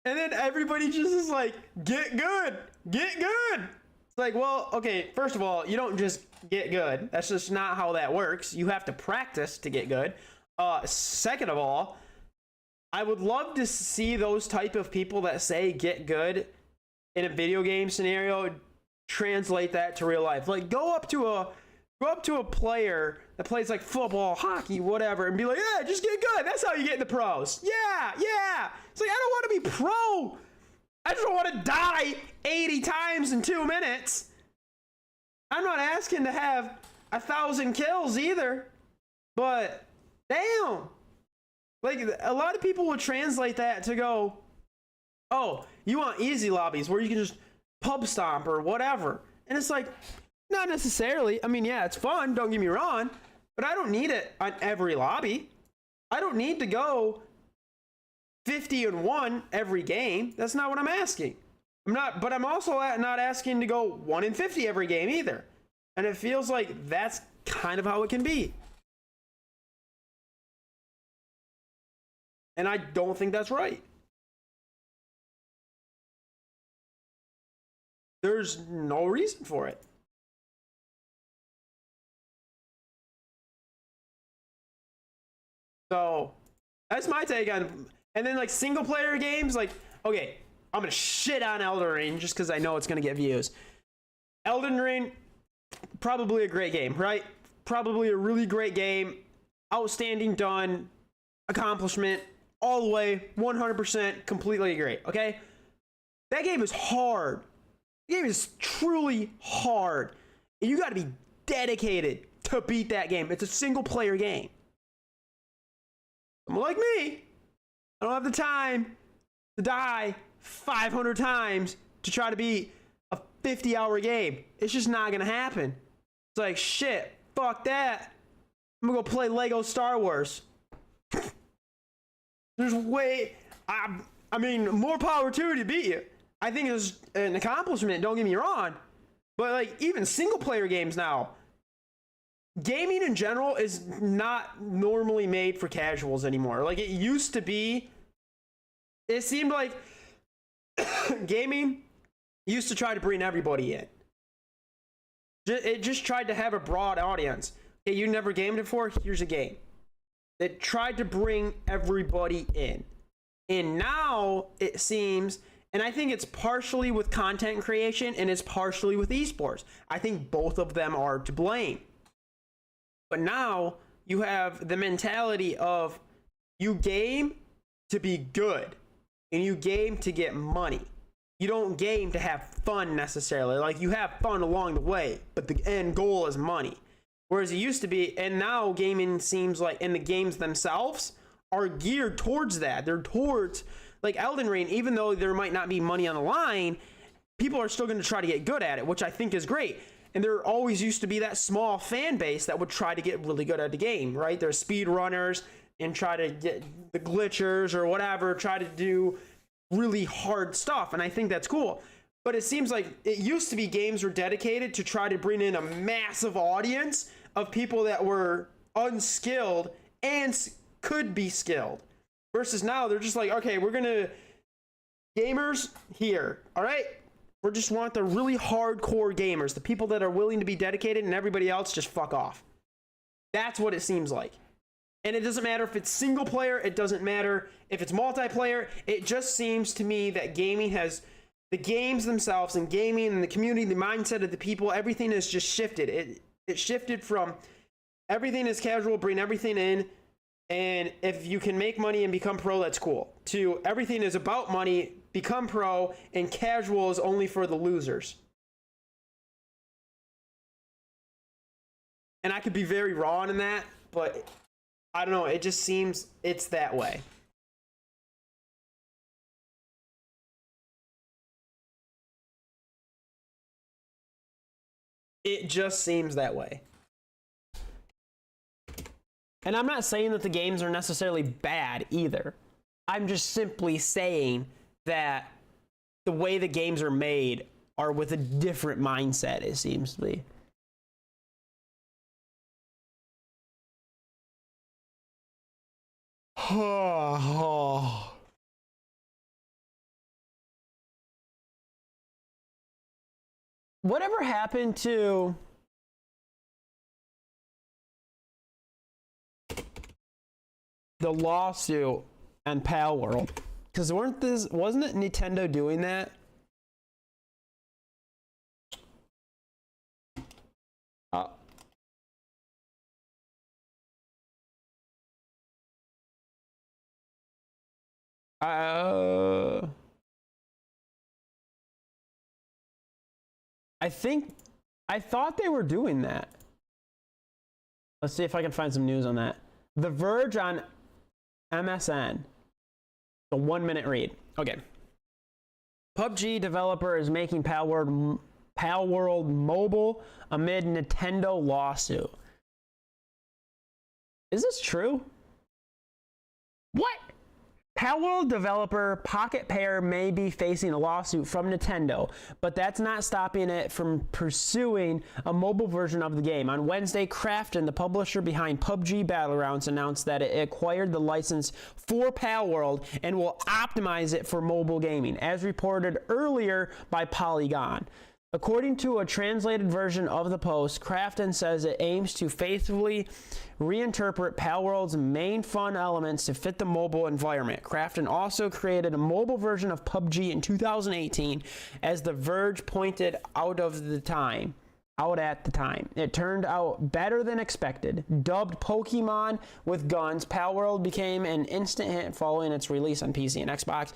And then everybody just is like, get good. Get good. It's like, well, okay, first of all, you don't just get good. That's just not how that works. You have to practice to get good. Second of all, I would love to see those type of people that say get good in a video game scenario translate that to real life. Like, go up to a player that plays like football, hockey, whatever, and be like, yeah, just get good. That's how you get in the pros. Yeah. It's like, I don't want to be pro. I just don't want to die 80 times in 2 minutes. I'm not asking to have 1,000 kills either, but damn. Like, a lot of people would translate that to go, oh, you want easy lobbies where you can just pub stomp or whatever. And it's like, not necessarily. I mean, yeah, it's fun, don't get me wrong, but I don't need it on every lobby. I don't need to go 50-1 every game. That's not what I'm asking. But I'm also not asking to go 1 in 50 every game either. And it feels like that's kind of how it can be. And I don't think that's right. There's no reason for it. So that's my take on. And then like single player games, like, okay, I'm gonna shit on Elden Ring just because I know it's gonna get views. Elden Ring, probably a great game, right? Probably a really great game. Outstanding, done, accomplishment, all the way, 100%, completely agree, okay? That game is hard. The game is truly hard. And you gotta be dedicated to beat that game. It's a single player game. Someone like me, I don't have the time to die 500 times to try to beat a 50-hour game. It's just not gonna happen. It's like, shit, fuck that. I'm gonna go play Lego Star Wars. There's way, I mean, more power to you to beat you. I think it's an accomplishment, don't get me wrong. But like, even single player games now, gaming in general is not normally made for casuals anymore. Like it used to be. It seemed like gaming used to try to bring everybody in. It just tried to have a broad audience. Okay, you never gamed before? Here's a game. It tried to bring everybody in. And now it seems, and I think it's partially with content creation and it's partially with esports. I think both of them are to blame. But now you have the mentality of you game to be good and you game to get money. You don't game to have fun necessarily. Like you have fun along the way, but the end goal is money. Whereas it used to be, and now gaming seems like, and the games themselves are geared towards that. They're towards, like Elden Ring, even though there might not be money on the line, people are still going to try to get good at it, which I think is great. And there always used to be that small fan base that would try to get really good at the game, right? There's speed runners and try to get the glitchers or whatever, try to do really hard stuff. And I think that's cool. But it seems like it used to be games were dedicated to try to bring in a massive audience of people that were unskilled and could be skilled. Versus now they're just like, okay, we're gonna gamers here, all right? We just want the really hardcore gamers, the people that are willing to be dedicated, and everybody else just fuck off. That's what it seems like. And it doesn't matter if it's single player, it doesn't matter if it's multiplayer. It just seems to me that gaming has, the games themselves and gaming and the community, the mindset of the people, everything has just shifted. It shifted from everything is casual, bring everything in, and if you can make money and become pro, that's cool, to everything is about money, become pro, and casual is only for the losers. And I could be very wrong in that, but I don't know, it just seems it's that way. It just seems that way. And I'm not saying that the games are necessarily bad either. I'm just simply saying that the way the games are made are with a different mindset, it seems to be. Whatever happened to the lawsuit and Pal World? Because wasn't it Nintendo doing that? I thought they were doing that. Let's see if I can find some news on that. The Verge on MSN. The 1 minute read. Okay. PUBG developer is making Pal World mobile amid Nintendo lawsuit. Is this true? What? Pal World developer Pocket Pair may be facing a lawsuit from Nintendo, but that's not stopping it from pursuing a mobile version of the game. On Wednesday, Krafton, the publisher behind PUBG Battlegrounds, announced that it acquired the license for Pal World and will optimize it for mobile gaming, as reported earlier by Polygon. According to a translated version of the post, Krafton says it aims to faithfully reinterpret Pal World's main fun elements to fit the mobile environment. Krafton also created a mobile version of PUBG in 2018, as The Verge pointed out at the time. It turned out better than expected. Dubbed Pokemon with Guns, Pal World became an instant hit following its release on PC and Xbox.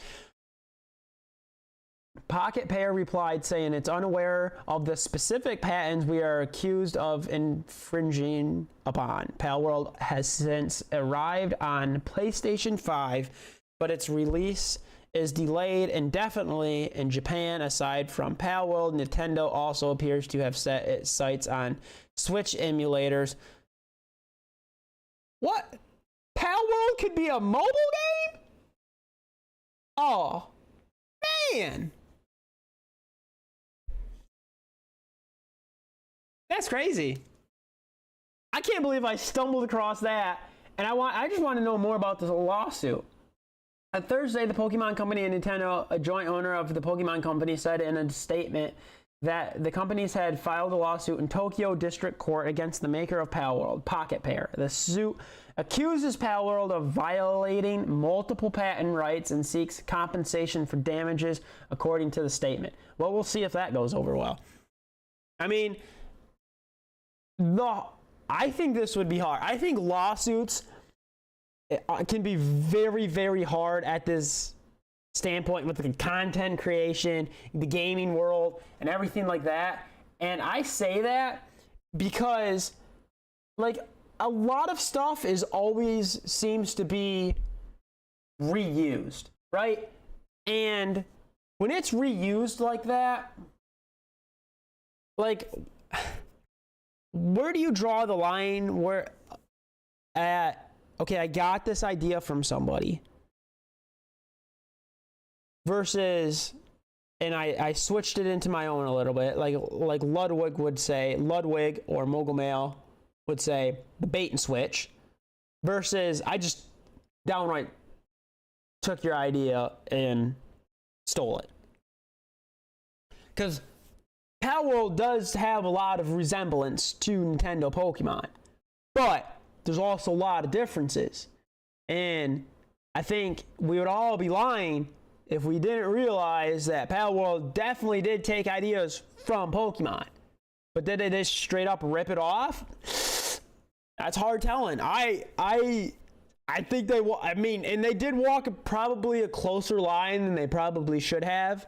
Pocket Pair replied, saying it's unaware of the specific patents we are accused of infringing upon. Pal World has since arrived on PlayStation 5, but its release is delayed indefinitely in Japan. Aside from Palworld, Nintendo also appears to have set its sights on Switch emulators. What? Palworld could be a mobile game? Oh, man. That's crazy. I can't believe I stumbled across that. And I just want to know more about this lawsuit. On Thursday, the Pokemon Company and Nintendo, a joint owner of the Pokemon Company, said in a statement that the companies had filed a lawsuit in Tokyo District Court against the maker of Palworld, Pocket Pair. The suit accuses Palworld of violating multiple patent rights and seeks compensation for damages, according to the statement. Well, we'll see if that goes over well. I mean, I think this would be hard. I think lawsuits can be very, very hard at this standpoint with the content creation, the gaming world, and everything like that. And I say that because, like, a lot of stuff always seems to be reused, right? And when it's reused like that, like, where do you draw the line where okay, I got this idea from somebody versus, and I switched it into my own a little bit, like Ludwig would say, Ludwig or Mogul Mail would say, the bait and switch, versus I just downright took your idea and stole it. Because Palworld does have a lot of resemblance to Nintendo Pokemon, but there's also a lot of differences. And I think we would all be lying if we didn't realize that Palworld definitely did take ideas from Pokemon. But did they just straight up rip it off? That's hard telling. I think they, I mean, and they did walk probably a closer line than they probably should have.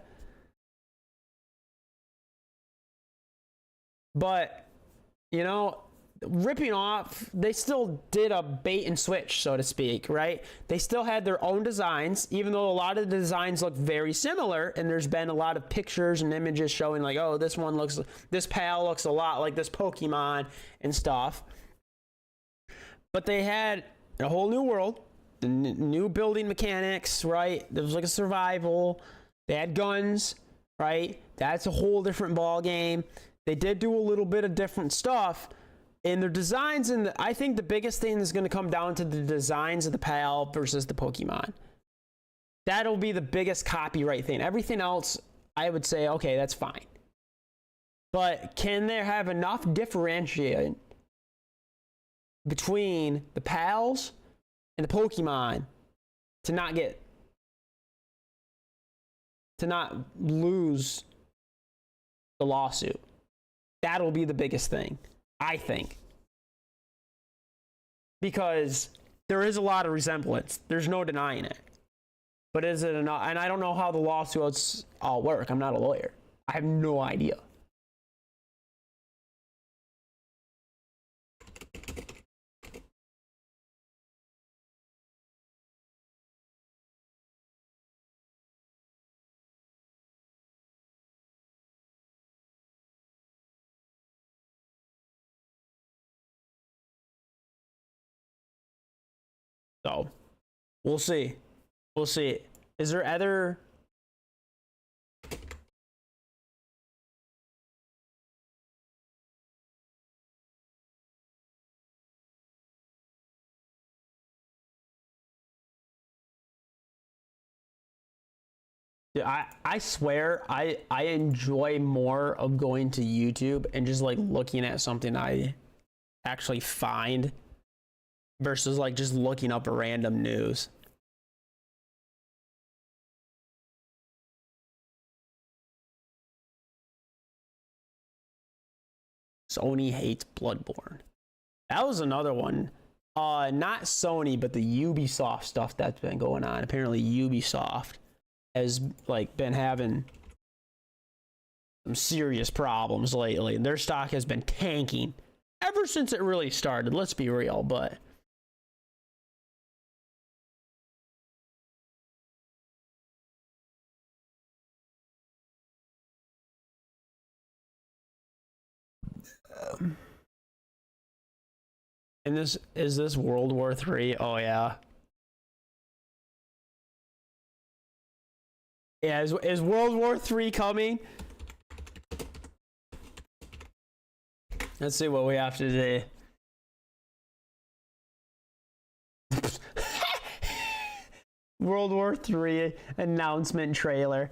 But, you know, ripping off, they still did a bait and switch, so to speak, right? They still had their own designs, even though a lot of the designs look very similar, and there's been a lot of pictures and images showing like, oh, this PAL looks a lot like this Pokemon and stuff. But they had a whole new world, the new building mechanics, right? There was like a survival. They had guns, right? That's a whole different ball game. They did do a little bit of different stuff in their designs, and I think the biggest thing is going to come down to the designs of the PAL versus the Pokemon. That'll be the biggest copyright thing. Everything else, I would say, okay, that's fine. But can there have enough differentiation between the PALs and the Pokemon to not lose the lawsuit? That'll be the biggest thing, I think. Because there is a lot of resemblance. There's no denying it. But is it enough? And I don't know how the lawsuits all work. I'm not a lawyer. I have no idea. So, we'll see. We'll see. Is there other... I swear I enjoy more of going to YouTube and just like looking at something I actually find versus like just looking up random news. Sony hates Bloodborne. That was another one. Not Sony, but the Ubisoft stuff that's been going on. Apparently Ubisoft has like been having some serious problems lately. Their stock has been tanking ever since it really started. Let's be real, but And this is this World War III? Oh yeah. Yeah, is World War III coming? Let's see what we have to do. World War III announcement trailer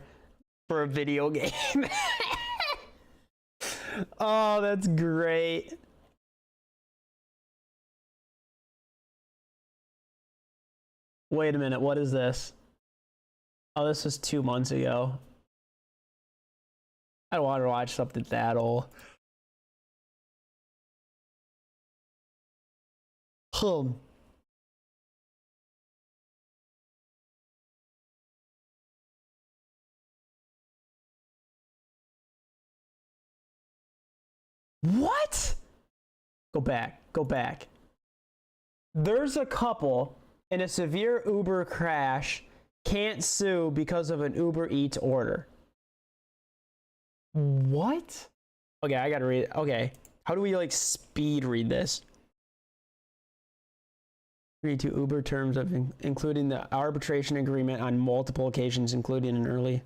for a video game. Oh, that's great. Wait a minute, what is this? Oh, this was 2 months ago. I don't want to watch something that old. What? Go back, go back. There's a couple in a severe Uber crash can't sue because of an Uber Eats order. What? Okay, I gotta read it. Okay, how do we like speed read this? Agreed to Uber terms of including the arbitration agreement on multiple occasions, including an early.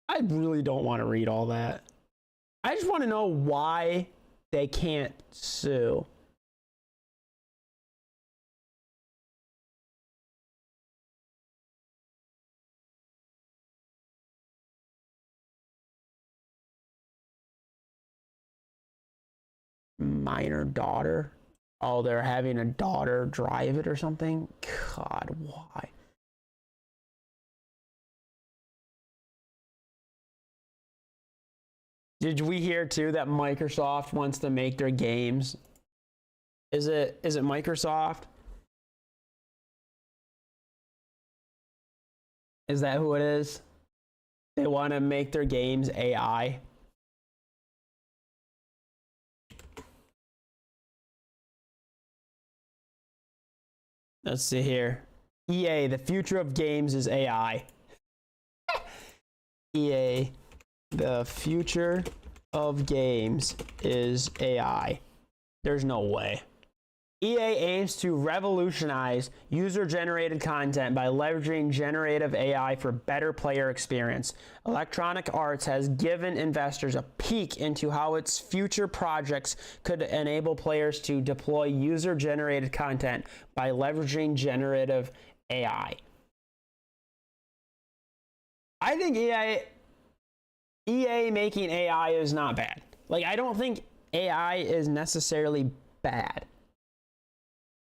I really don't want to read all that. I just want to know why they can't sue. Minor daughter. Oh, they're having a daughter drive it or something? God, why? Did we hear too that Microsoft wants to make their games? Is it Microsoft? Is that who it is? They want to make their games AI. Let's see here. EA, the future of games is AI. EA, the future of games is AI. There's no way. EA aims to revolutionize user-generated content by leveraging generative AI for better player experience. Electronic Arts has given investors a peek into how its future projects could enable players to deploy user-generated content by leveraging generative AI. I think EA making AI is not bad. Like, I don't think AI is necessarily bad.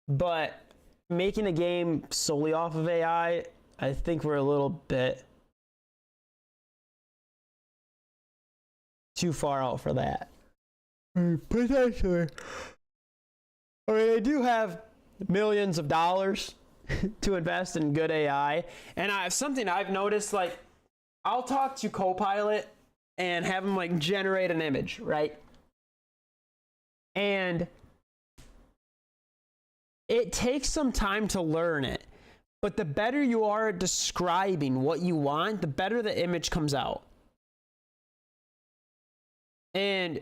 But making a game solely off of AI, I think we're a little bit too far out for that. Potentially. I mean, they do have millions of dollars to invest in good AI. And something I've noticed, like, I'll talk to Copilot and have them like generate an image, right? And it takes some time to learn it, but the better you are at describing what you want, the better the image comes out. And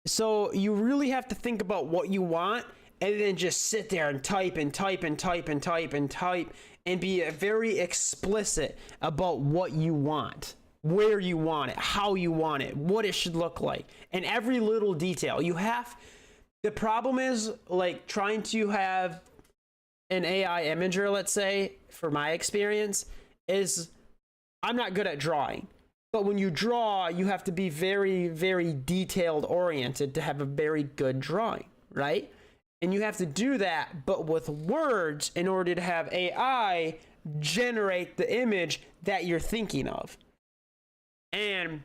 so you really have to think about what you want and then just sit there and type and type and type and type and type and be very explicit about what you want, where you want it, how you want it, what it should look like, and every little detail. The problem is, like, trying to have an AI imager, let's say, for my experience, is I'm not good at drawing. But when you draw, you have to be very, very detailed oriented to have a very good drawing, right? And you have to do that, but with words, in order to have AI generate the image that you're thinking of. And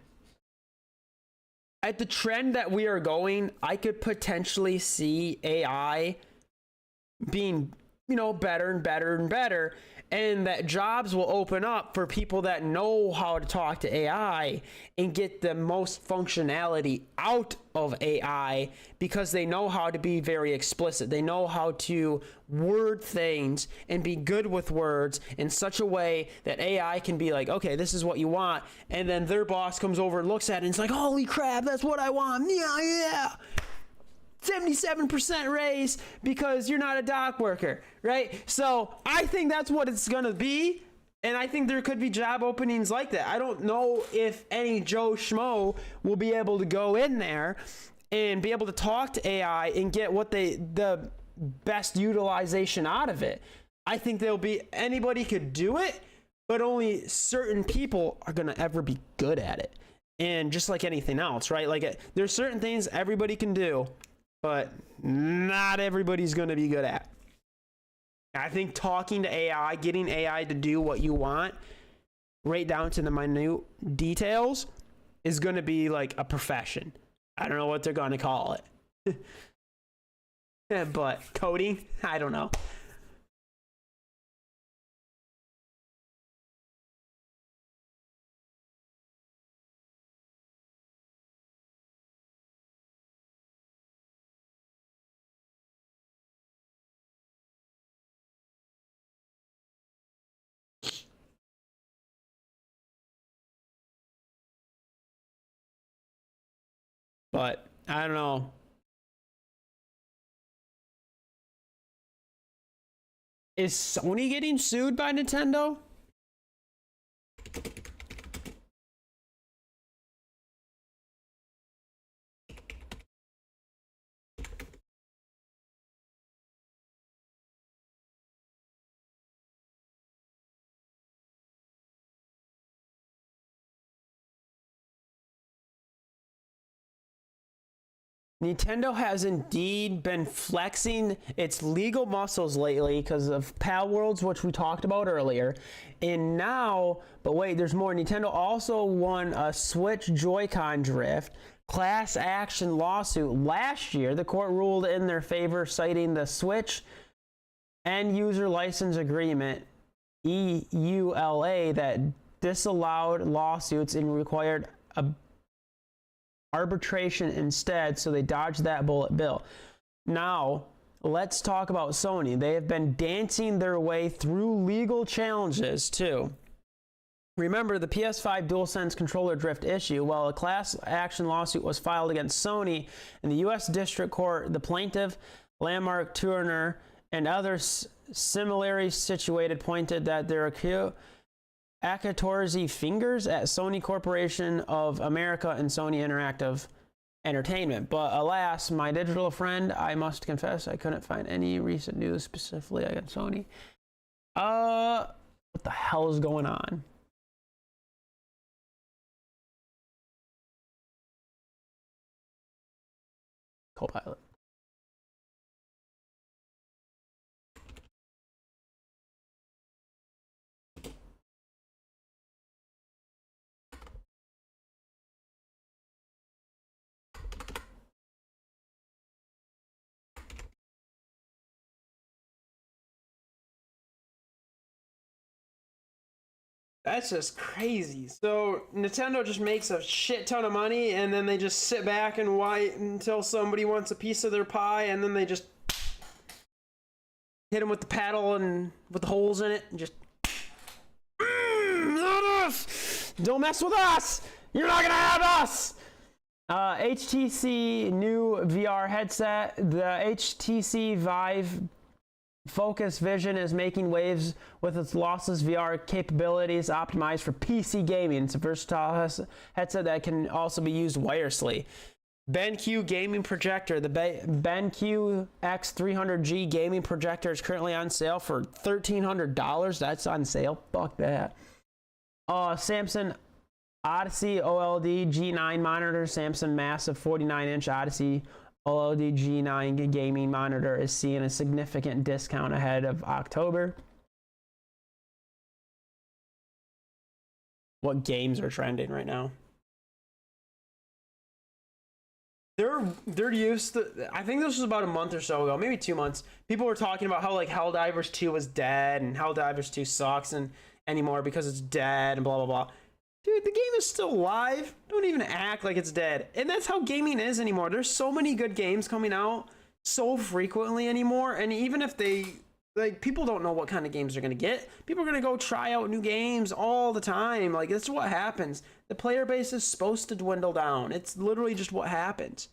at the trend that we are going, I could potentially see AI being better and better and better, and that jobs will open up for people that know how to talk to AI and get the most functionality out of AI, because they know how to be very explicit. They know how to word things and be good with words in such a way that AI can be like, okay, this is what you want, and then their boss comes over and looks at it and it's like, holy crap, that's what I want. Yeah 77% raise because you're not a dock worker, right? So I think that's what it's gonna be, and I think there could be job openings like that. I don't know if any Joe Schmo will be able to go in there and be able to talk to AI and get the best utilization out of it. I think anybody could do it, but only certain people are gonna ever be good at it. And just like anything else, right? Like there's certain things everybody can do, but not everybody's going to be good at. I think talking to AI, getting AI to do what you want, right down to the minute details, is going to be like a profession. I don't know what they're going to call it. But coding, I don't know. But I don't know. Is Sony getting sued by Nintendo? Nintendo has indeed been flexing its legal muscles lately because of Pal Worlds, which we talked about earlier. And now, but wait, there's more. Nintendo also won a Switch Joy-Con drift class action lawsuit last year. The court ruled in their favor, citing the Switch End User License Agreement, EULA, that disallowed lawsuits and required a arbitration instead, so they dodged that bullet bill. Now, let's talk about Sony. They have been dancing their way through legal challenges too. Remember the PS5 DualSense controller drift issue? Well, a class action lawsuit was filed against Sony in the U.S. District Court. The plaintiff, Landmark Turner, and others similarly situated pointed that their accusatory fingers at Sony Corporation of America and Sony Interactive Entertainment. But alas, my digital friend, I must confess, I couldn't find any recent news specifically against Sony. What the hell is going on? Copilot. That's just crazy. So Nintendo just makes a shit ton of money, and then they just sit back and wait until somebody wants a piece of their pie, and then they just hit them with the paddle and with the holes in it, and just not us. Don't mess with us. You're not gonna have us. HTC new VR headset. The HTC Vive Focus Vision is making waves with its lossless VR capabilities optimized for PC gaming. It's a versatile headset that can also be used wirelessly. BenQ gaming projector. The BenQ X300G gaming projector is currently on sale for $1,300. That's on sale. Fuck that. Samsung Odyssey OLED G9 monitor. Samsung massive 49-inch Odyssey OLED G9 gaming monitor is seeing a significant discount ahead of October. What games are trending right now? they're used to. I think this was about a month or so ago, maybe 2 months. People were talking about how like Helldivers 2 was dead and Helldivers 2 sucks and anymore because it's dead and blah blah blah. Dude, the game is still alive. Don't even act like it's dead. And that's how gaming is anymore. There's so many good games coming out so frequently anymore. And even if they, like, people don't know what kind of games they're going to get. People are going to go try out new games all the time. Like, that's what happens. The player base is supposed to dwindle down. It's literally just what happens.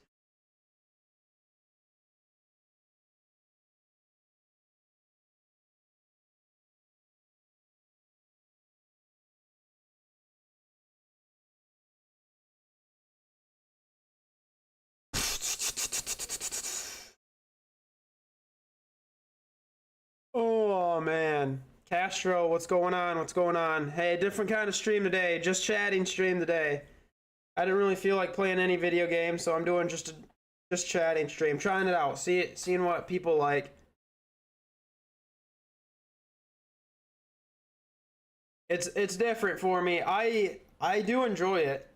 Oh man, Castro, what's going on? What's going on? Hey, different kind of stream today. Just chatting stream today. I didn't really feel like playing any video games, so I'm doing just chatting stream, trying it out, seeing what people like. It's different for me. I do enjoy it.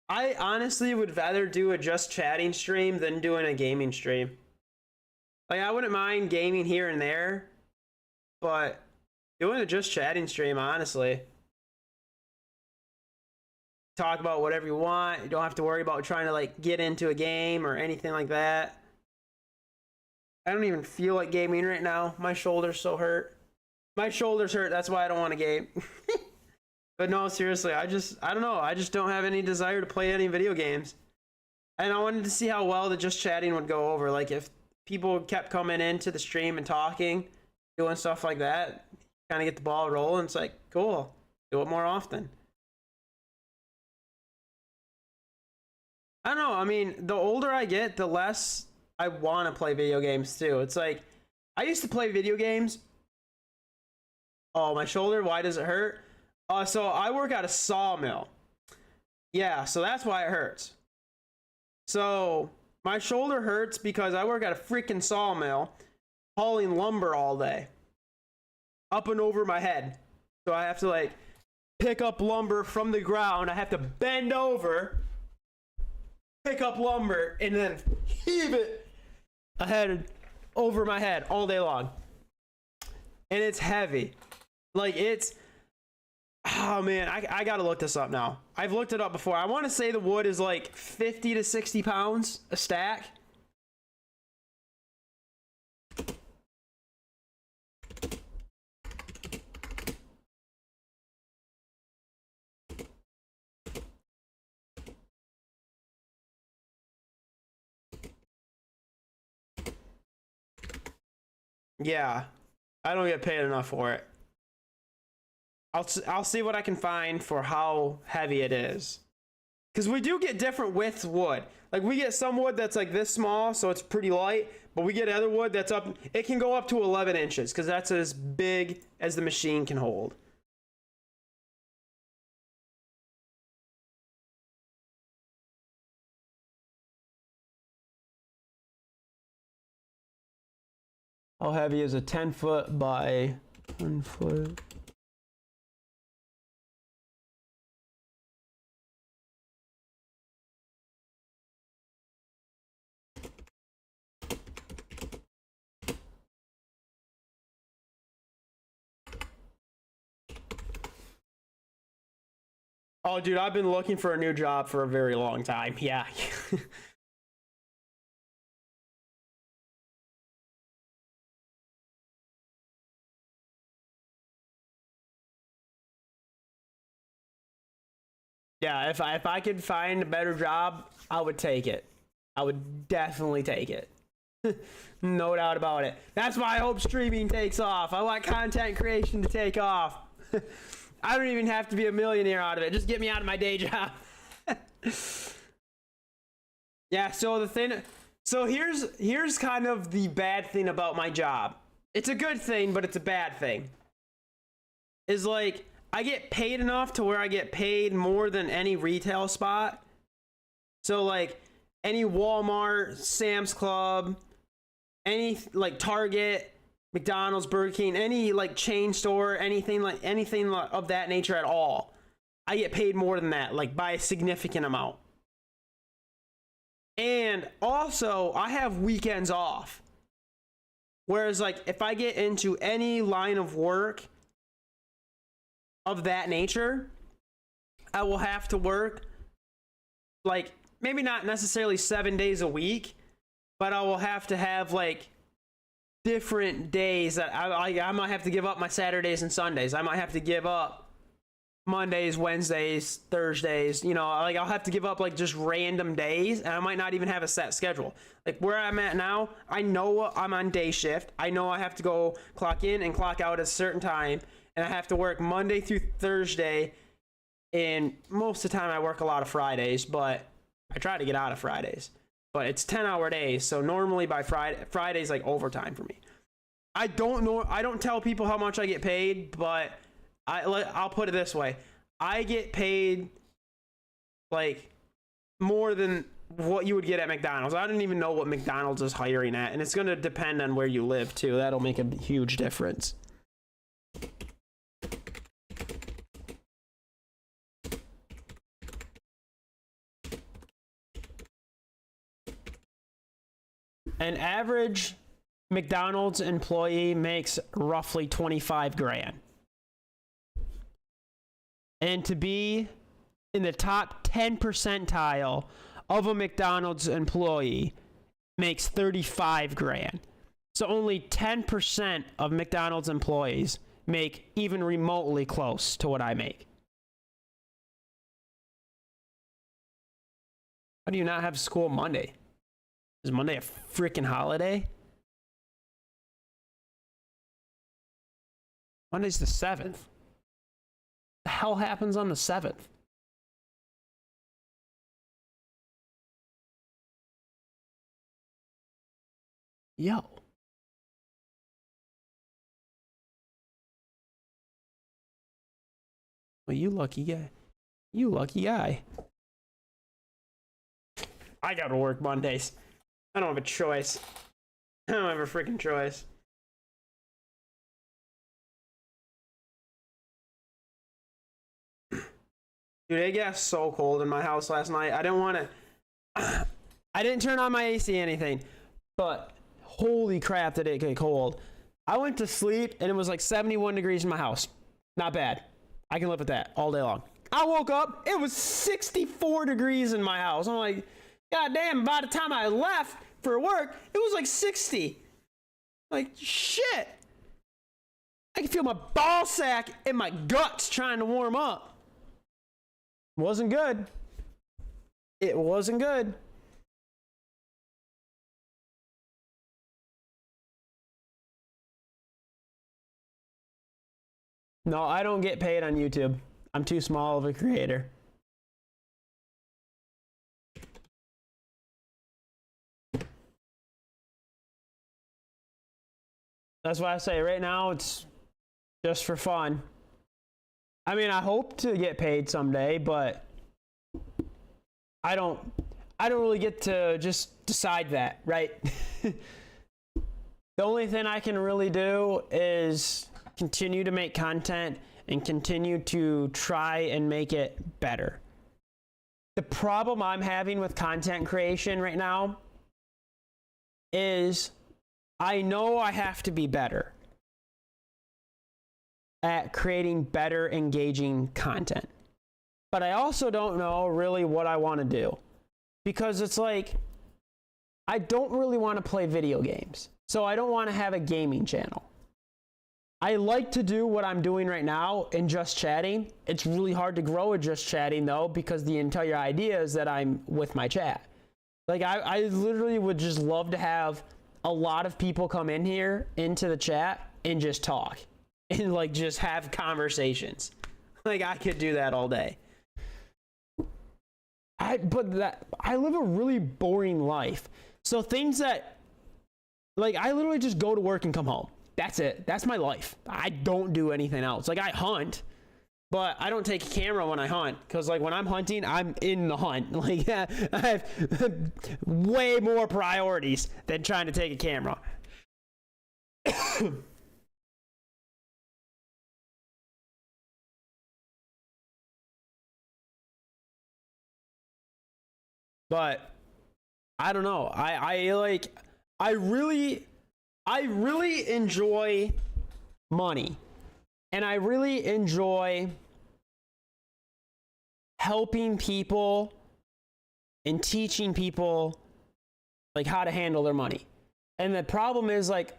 I honestly would rather do a just chatting stream than doing a gaming stream. Like, I wouldn't mind gaming here and there, but doing a just chatting stream, honestly. Talk about whatever you want. You don't have to worry about trying to, like, get into a game or anything like that. I don't even feel like gaming right now. My shoulder's so hurt. My shoulder's hurt, that's why I don't want to game. But no, seriously, I don't know. I just don't have any desire to play any video games. And I wanted to see how well the just chatting would go over. Like, if people kept coming into the stream and talking, doing stuff like that, kind of get the ball rolling. It's like, cool, do it more often. I don't know. I mean, the older I get, the less I want to play video games too. It's like, I used to play video games. Oh, my shoulder, why does it hurt? So I work at a sawmill. Yeah, so that's why it hurts. So my shoulder hurts because I work at a freaking sawmill hauling lumber all day. Up and over my head. So I have to like pick up lumber from the ground. I have to bend over, pick up lumber, and then heave it ahead over my head all day long. And it's heavy. Like, it's, oh man, I gotta look this up now. I've looked it up before. I want to say the wood is like 50 to 60 pounds a stack. Yeah, I don't get paid enough for it. I'll see what I can find for how heavy it is. Because we do get different widths wood. Like, we get some wood that's like this small, so it's pretty light. But we get other wood that's up, it can go up to 11 inches, because that's as big as the machine can hold. How heavy is a 10-foot by 1 foot? Oh, dude, I've been looking for a new job for a very long time. Yeah. Yeah, if I could find a better job, I would take it. I would definitely take it. No doubt about it. That's why I hope streaming takes off. I want content creation to take off. I don't even have to be a millionaire out of it. Just get me out of my day job. Yeah, so the thing, so here's kind of the bad thing about my job. It's a good thing, but it's a bad thing. Is like, I get paid enough to where I get paid more than any retail spot. So like any Walmart, Sam's Club, any like Target, McDonald's, Burger King, any like chain store, anything of that nature at all, I get paid more than that, like by a significant amount. And also, I have weekends off. Whereas, like, if I get into any line of work of that nature, I will have to work, like, maybe not necessarily 7 days a week, but I will have to have, like, different days that I might have to give up my Saturdays and Sundays. I might have to give up Mondays, Wednesdays, Thursdays, you know, like I'll have to give up like just random days, and I might not even have a set schedule. Like where I'm at now, I know I'm on day shift. I know I have to go clock in and clock out at a certain time, and I have to work Monday through Thursday, and most of the time I work a lot of Fridays, but I try to get out of Fridays. But it's 10-hour days, so normally by Friday's like overtime for me. I don't tell people how much I get paid, but I'll put it this way. I get paid like more than what you would get at McDonald's. I don't even know what McDonald's is hiring at, and it's going to depend on where you live too. That'll make a huge difference. An average McDonald's employee makes roughly 25 grand. And to be in the top 10 percentile of a McDonald's employee makes 35 grand. So only 10% of McDonald's employees make even remotely close to what I make. How do you not have school Monday? Is Monday a freaking holiday? Monday's the 7th. The hell happens on the 7th? Yo. Well, you lucky guy. You lucky guy. I gotta work Mondays. I don't have a choice. I don't have a freaking choice. Dude, it got so cold in my house last night. I didn't want to... I didn't turn on my AC or anything, but holy crap did it get cold. I went to sleep and it was like 71 degrees in my house. Not bad. I can live with that all day long. I woke up, it was 64 degrees in my house. I'm like, God damn, by the time I left for work, it was like 60. Like, shit. I can feel my ball sack in my guts trying to warm up. Wasn't good. It wasn't good. No, I don't get paid on YouTube. I'm too small of a creator. That's why I say right now it's just for fun. I mean, I hope to get paid someday, but I don't really get to just decide that, right? The only thing I can really do is continue to make content and continue to try and make it better. The problem I'm having with content creation right now is I know I have to be better at creating better, engaging content. But I also don't know really what I want to do. Because it's like, I don't really want to play video games. So I don't want to have a gaming channel. I like to do what I'm doing right now in just chatting. It's really hard to grow with just chatting though, because the entire idea is that I'm with my chat. Like I literally would just love to have a lot of people come in here into the chat and just talk and like just have conversations. Like I could do that all day. But I live a really boring life. So things that, like, I literally just go to work and come home. That's it. That's my life. I don't do anything else. Like I hunt, but I don't take a camera when I hunt, because like when I'm hunting, I'm in the hunt. Like I have way more priorities than trying to take a camera. But I don't know. I really enjoy money, and I really enjoy helping people and teaching people like how to handle their money. And the problem is, like,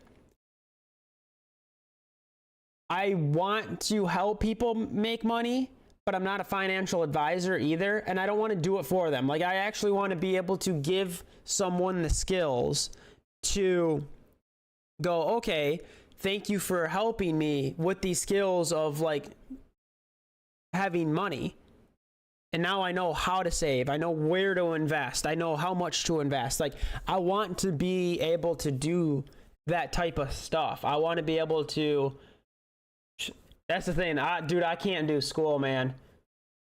I want to help people make money, but I'm not a financial advisor either, and I don't want to do it for them. Like, I actually want to be able to give someone the skills to go, okay, thank you for helping me with these skills of like having money. And now I know how to save. I know where to invest. I know how much to invest. Like, I want to be able to do that type of stuff. I want to be able to, that's the thing. Dude, I can't do school, man.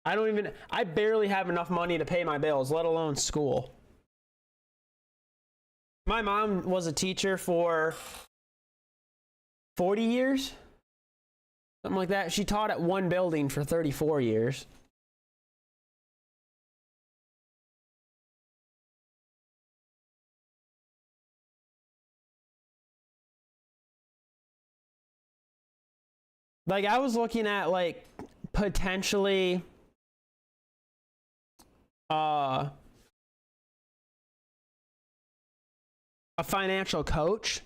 I barely have enough money to pay my bills, let alone school. My mom was a teacher for 40 years, something like that. She taught at one building for 34 years. Like, I was looking at like potentially a financial coach.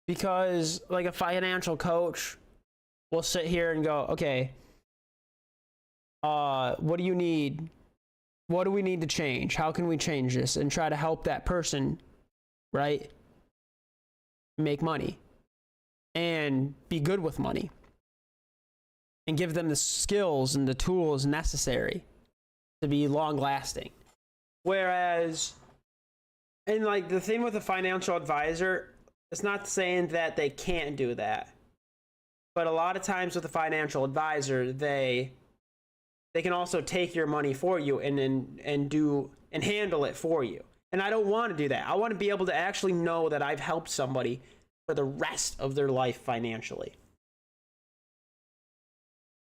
Because like a financial coach will sit here and go, okay, what do you need? What do we need to change? How can we change this? And try to help that person, right, make money and be good with money and give them the skills and the tools necessary to be long lasting. Whereas, and like the thing with a financial advisor, it's not saying that they can't do that, but a lot of times with a financial advisor, they can also take your money for you and do and handle it for you. And I don't want to do that. I want to be able to actually know that I've helped somebody for the rest of their life financially.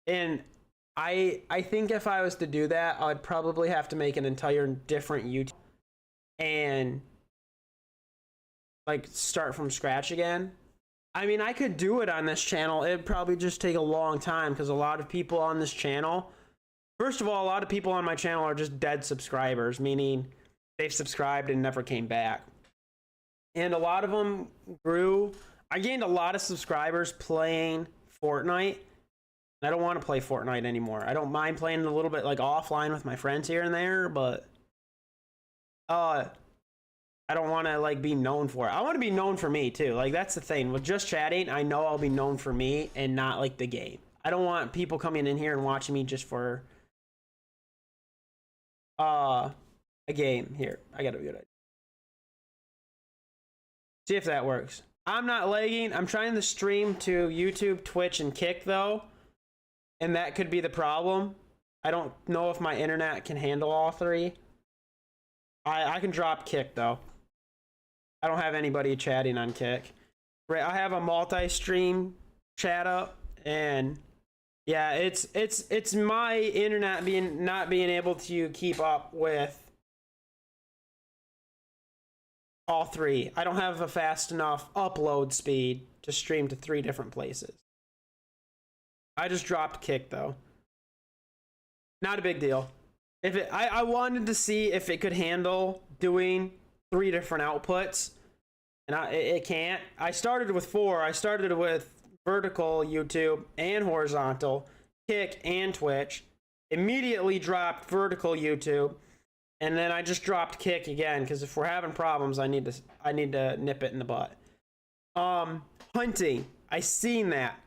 And I think if I was to do that, I'd probably have to make an entire different YouTube and like start from scratch again. I mean, I could do it on this channel. It'd probably just take a long time because a lot of people on this channel, first of all, a lot of people on my channel are just dead subscribers, meaning they've subscribed and never came back. And a lot of them grew. I gained a lot of subscribers playing Fortnite. I don't want to play Fortnite anymore. I don't mind playing a little bit like offline with my friends here and there, but I don't want to like be known for it. I want to be known for me too. Like, that's the thing with just chatting. I know I'll be known for me and not like the game. I don't want people coming in here and watching me just for a game. Here, I got a good idea. See if that works. I'm not lagging. I'm trying to stream to YouTube, Twitch, and Kick though, and that could be the problem. I don't know if my internet can handle all three. I can drop Kick though. I don't have anybody chatting on Kick. Right, I have a multi-stream chat up, and yeah, it's my internet not being able to keep up with all three. I don't have a fast enough upload speed to stream to 3 different places. I just dropped Kick though. Not a big deal. I wanted to see if it could handle doing 3 different outputs, and it can't. I started with 4. I started with vertical YouTube and horizontal, Kick and Twitch. Immediately dropped vertical YouTube, and then I just dropped Kick again because if we're having problems, I need to nip it in the butt. Hunting. I seen that.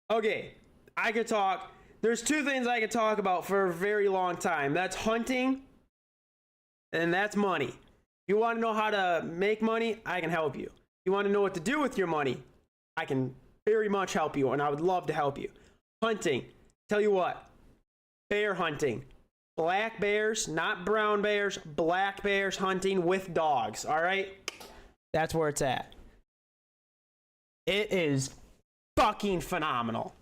Okay, I could talk. There's 2 things I could talk about for a very long time. That's hunting, and that's money. You want to know how to make money? I can help you. You want to know what to do with your money? I can very much help you, and I would love to help you. Hunting. Tell you what. Bear hunting. black bears, not brown bears, black bears hunting with dogs, all right? That's where it's at. It is fucking phenomenal.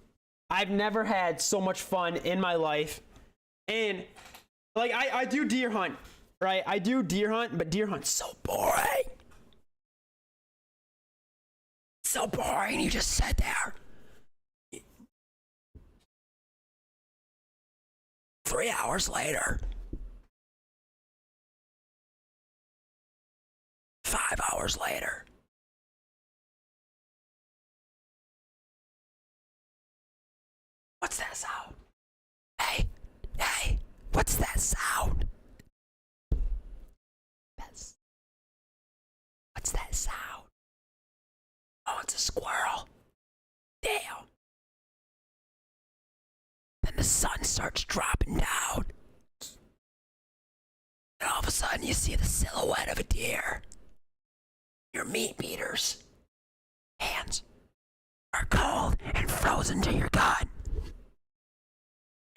I've never had so much fun in my life. And like I do deer hunt, right? I do deer hunt, but deer hunt's so boring. So boring. You just sit there. 3 hours later. 5 hours later. What's that sound? Hey, what's that sound? What's that sound? Oh, it's a squirrel. Damn. Then the sun starts dropping down. And all of a sudden you see the silhouette of a deer. Your meat beaters. Hands are cold and frozen to your gun.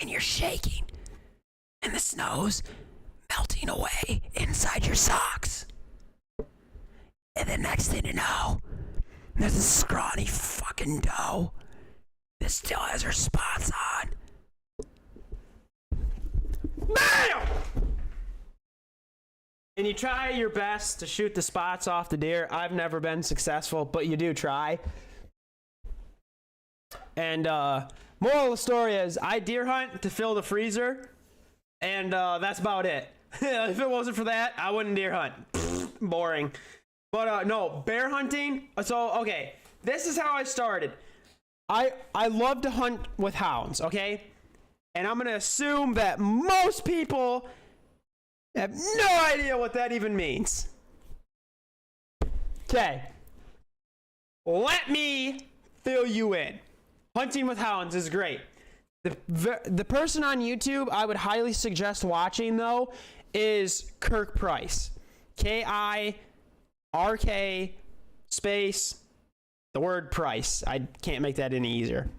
And you're shaking. And the snow's melting away inside your socks. And the next thing you know, there's a scrawny fucking doe that still has her spots on. BAM! And you try your best to shoot the spots off the deer. I've never been successful, but you do try. And moral of the story is I deer hunt to fill the freezer, and that's about it. If it wasn't for that, I wouldn't deer hunt. Boring. But no, bear hunting. So okay, this is how I started. I love to hunt with hounds, okay? And I'm gonna assume that most people have no idea what that even means. Okay. Let me fill you in. Hunting with hounds is great. The person on YouTube I would highly suggest watching, though, is Kirk Price. KIRK space the word Price. I can't make that any easier.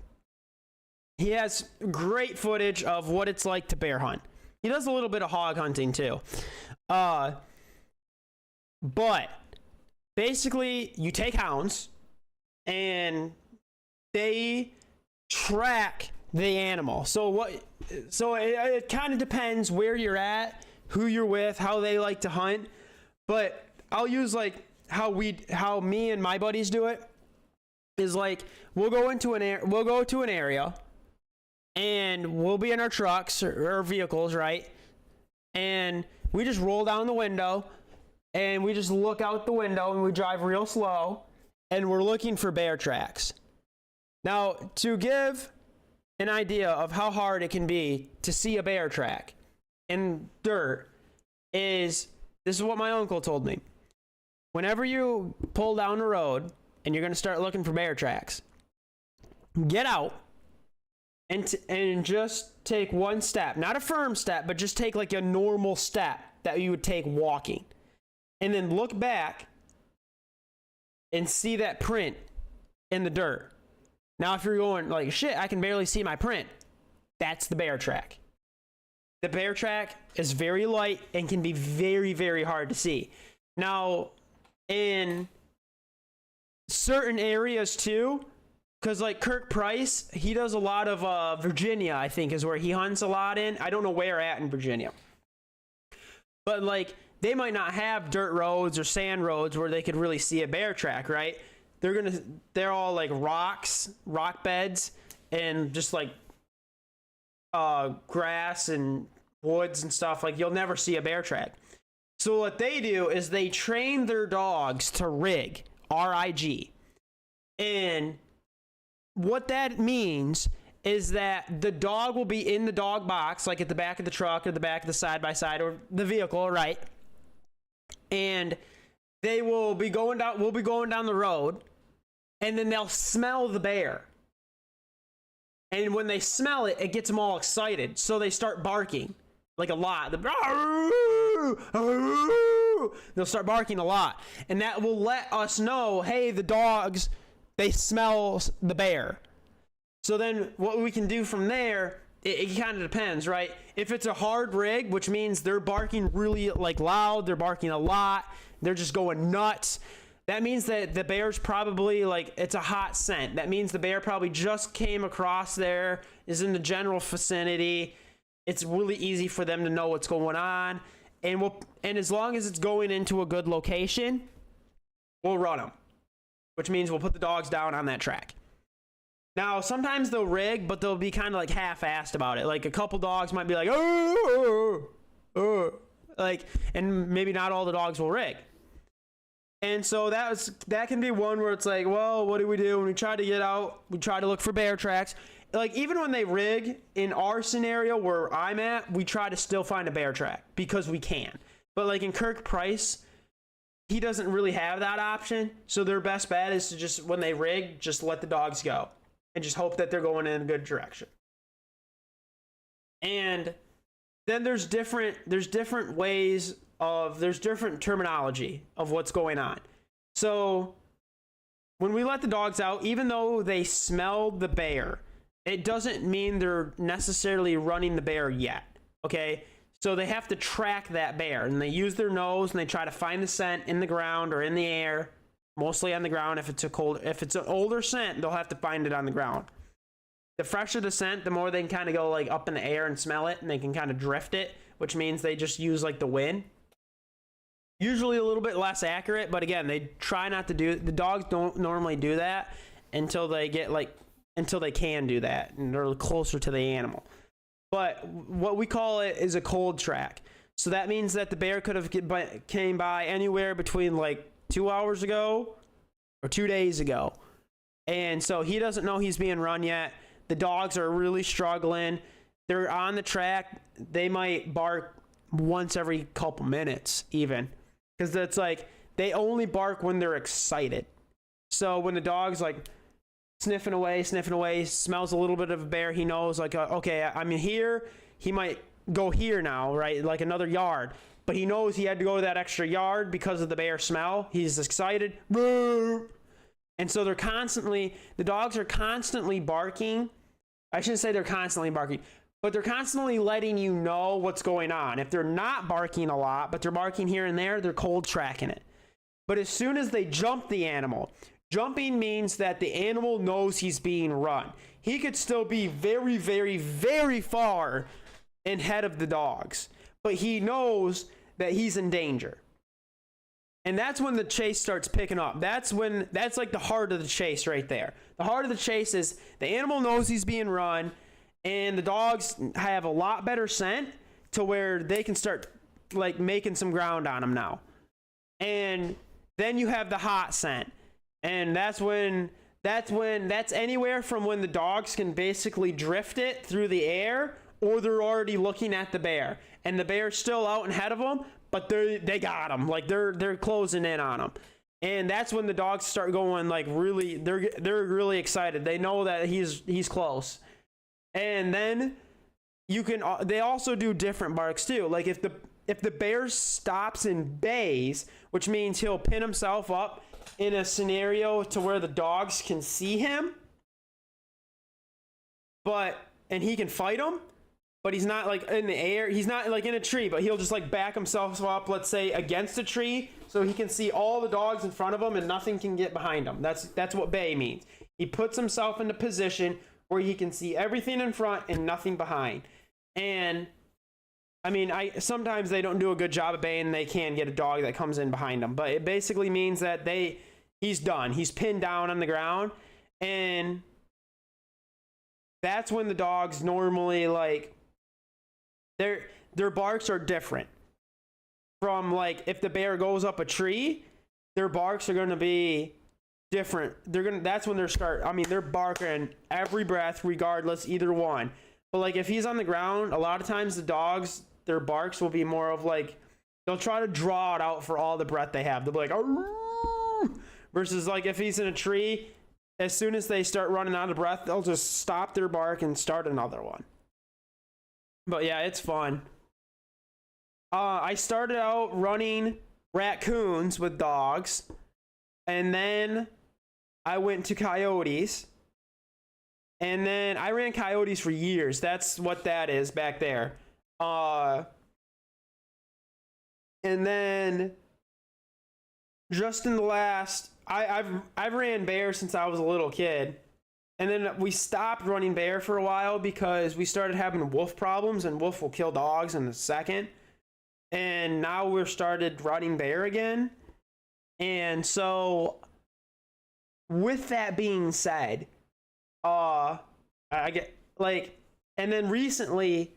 He has great footage of what it's like to bear hunt. He does a little bit of hog hunting too. But basically you take hounds and they track the animal. So it kind of depends where you're at, who you're with, how they like to hunt. But I'll use like how me and my buddies do it is like we'll go to an area and we'll be in our trucks or vehicles, right? And we just roll down the window and we just look out the window and we drive real slow and we're looking for bear tracks. Now, to give an idea of how hard it can be to see a bear track in dirt this is what my uncle told me. Whenever you pull down the road and you're going to start looking for bear tracks, get out and just take one step, not a firm step, but just take like a normal step that you would take walking, and then look back and see that print in the dirt. Now, if you're going like, shit, I can barely see my print, that's the bear track. The bear track is very light and can be very, very hard to see. Now, in certain areas too, because like Kirk Price, he does a lot of Virginia, I think is where he hunts a lot in. I don't know where at in Virginia. But like they might not have dirt roads or sand roads where they could really see a bear track, right? They're all like rock beds, and just like grass and woods and stuff. Like you'll never see a bear track. So what they do is they train their dogs to rig, R-I-G. And what that means is that the dog will be in the dog box, like at the back of the truck or the back of the side-by-side or the vehicle, right? And they will be going down, we'll be going down the road, and then they'll smell the bear. And when they smell it, it gets them all excited. So they start barking, like a lot. They'll start barking a lot. And that will let us know, hey, the dogs, they smell the bear. So then what we can do from there it kind of depends, right? If it's a hard rig, which means they're barking really like loud, they're barking a lot, they're just going nuts, that means that the bear's probably like, it's a hot scent. That means the bear probably just came across there, is in the general vicinity. It's really easy for them to know what's going on. And as long as it's going into a good location, we'll run them, which means we'll put the dogs down on that track. Now, sometimes they'll rig, but they'll be kind of like half-assed about it. Like a couple dogs might be like, like, and maybe not all the dogs will rig. And so that can be one where it's like, well, what do? When we try to get out, we try to look for bear tracks. Like, even when they rig, in our scenario where I'm at, we try to still find a bear track because we can. But like in Kirk Price, he doesn't really have that option. So their best bet is to just, when they rig, just let the dogs go and just hope that they're going in a good direction. And then there's different ways of, there's different terminology of what's going on. So when we let the dogs out, even though they smelled the bear, it doesn't mean they're necessarily running the bear yet. Okay. So they have to track that bear, and they use their nose and they try to find the scent in the ground or in the air, mostly on the ground. If it's an older scent, they'll have to find it on the ground. The fresher the scent, the more they can kind of go like up in the air and smell it, and they can kind of drift it, which means they just use like the wind. Usually a little bit less accurate, but again, they try not to do, the dogs don't normally do that until they get like, until they can do that and they're closer to the animal. But what we call it is a cold track. So that means that the bear could have came by anywhere between like 2 hours ago or 2 days ago. And so he doesn't know he's being run yet. The dogs are really struggling. They're on the track. They might bark once every couple minutes even. Because that's like, they only bark when they're excited. So when the dog's like sniffing away, smells a little bit of a bear, he knows like, okay, I'm here. He might go here now, right? Like another yard. But he knows he had to go that extra yard because of the bear smell. He's excited. And so the dogs are constantly barking. I shouldn't say they're constantly barking, but they're constantly letting you know what's going on. If they're not barking a lot, but they're barking here and there, they're cold tracking it. But as soon as they jump the animal, jumping means that the animal knows he's being run. He could still be very, very, very far ahead of the dogs, but he knows that he's in danger. And that's when the chase starts picking up. That's like the heart of the chase right there. The heart of the chase is the animal knows he's being run, and the dogs have a lot better scent to where they can start like making some ground on him now. And then you have the hot scent. And that's anywhere from when the dogs can basically drift it through the air, or they're already looking at the bear and the bear's still out ahead of them, but they got him, like they're closing in on him. And that's when the dogs start going like really, they're really excited. They know that he's close. And then they also do different barks too. Like if the bear stops and bays, which means he'll pin himself up in a scenario to where the dogs can see him, and he can fight them, but he's not like in the air, he's not like in a tree, but he'll just like back himself up, let's say against a tree, so he can see all the dogs in front of him and nothing can get behind him. That's what bay means. He puts himself in a position where he can see everything in front and nothing behind. And I mean, sometimes they don't do a good job of baying, and they can get a dog that comes in behind them. But it basically means that he's done. He's pinned down on the ground, and that's when the dogs normally like their barks are different. From like if the bear goes up a tree, their barks are going to be different. That's when they're barking every breath, regardless, either one. But like if he's on the ground, a lot of times the dogs, their barks will be more of like, they'll try to draw it out for all the breath they have. They'll be like, "Arr!" Versus like if he's in a tree, as soon as they start running out of breath, they'll just stop their bark and start another one. But yeah, it's fun. I started out running raccoons with dogs, and then I went to coyotes, And then I ran coyotes for years. That's what that is back there. And then just in the last, I've ran bear since I was a little kid. And then we stopped running bear for a while because we started having wolf problems, and wolf will kill dogs in a second. And now we're started running bear again. And so with that being said, I get like, and then recently,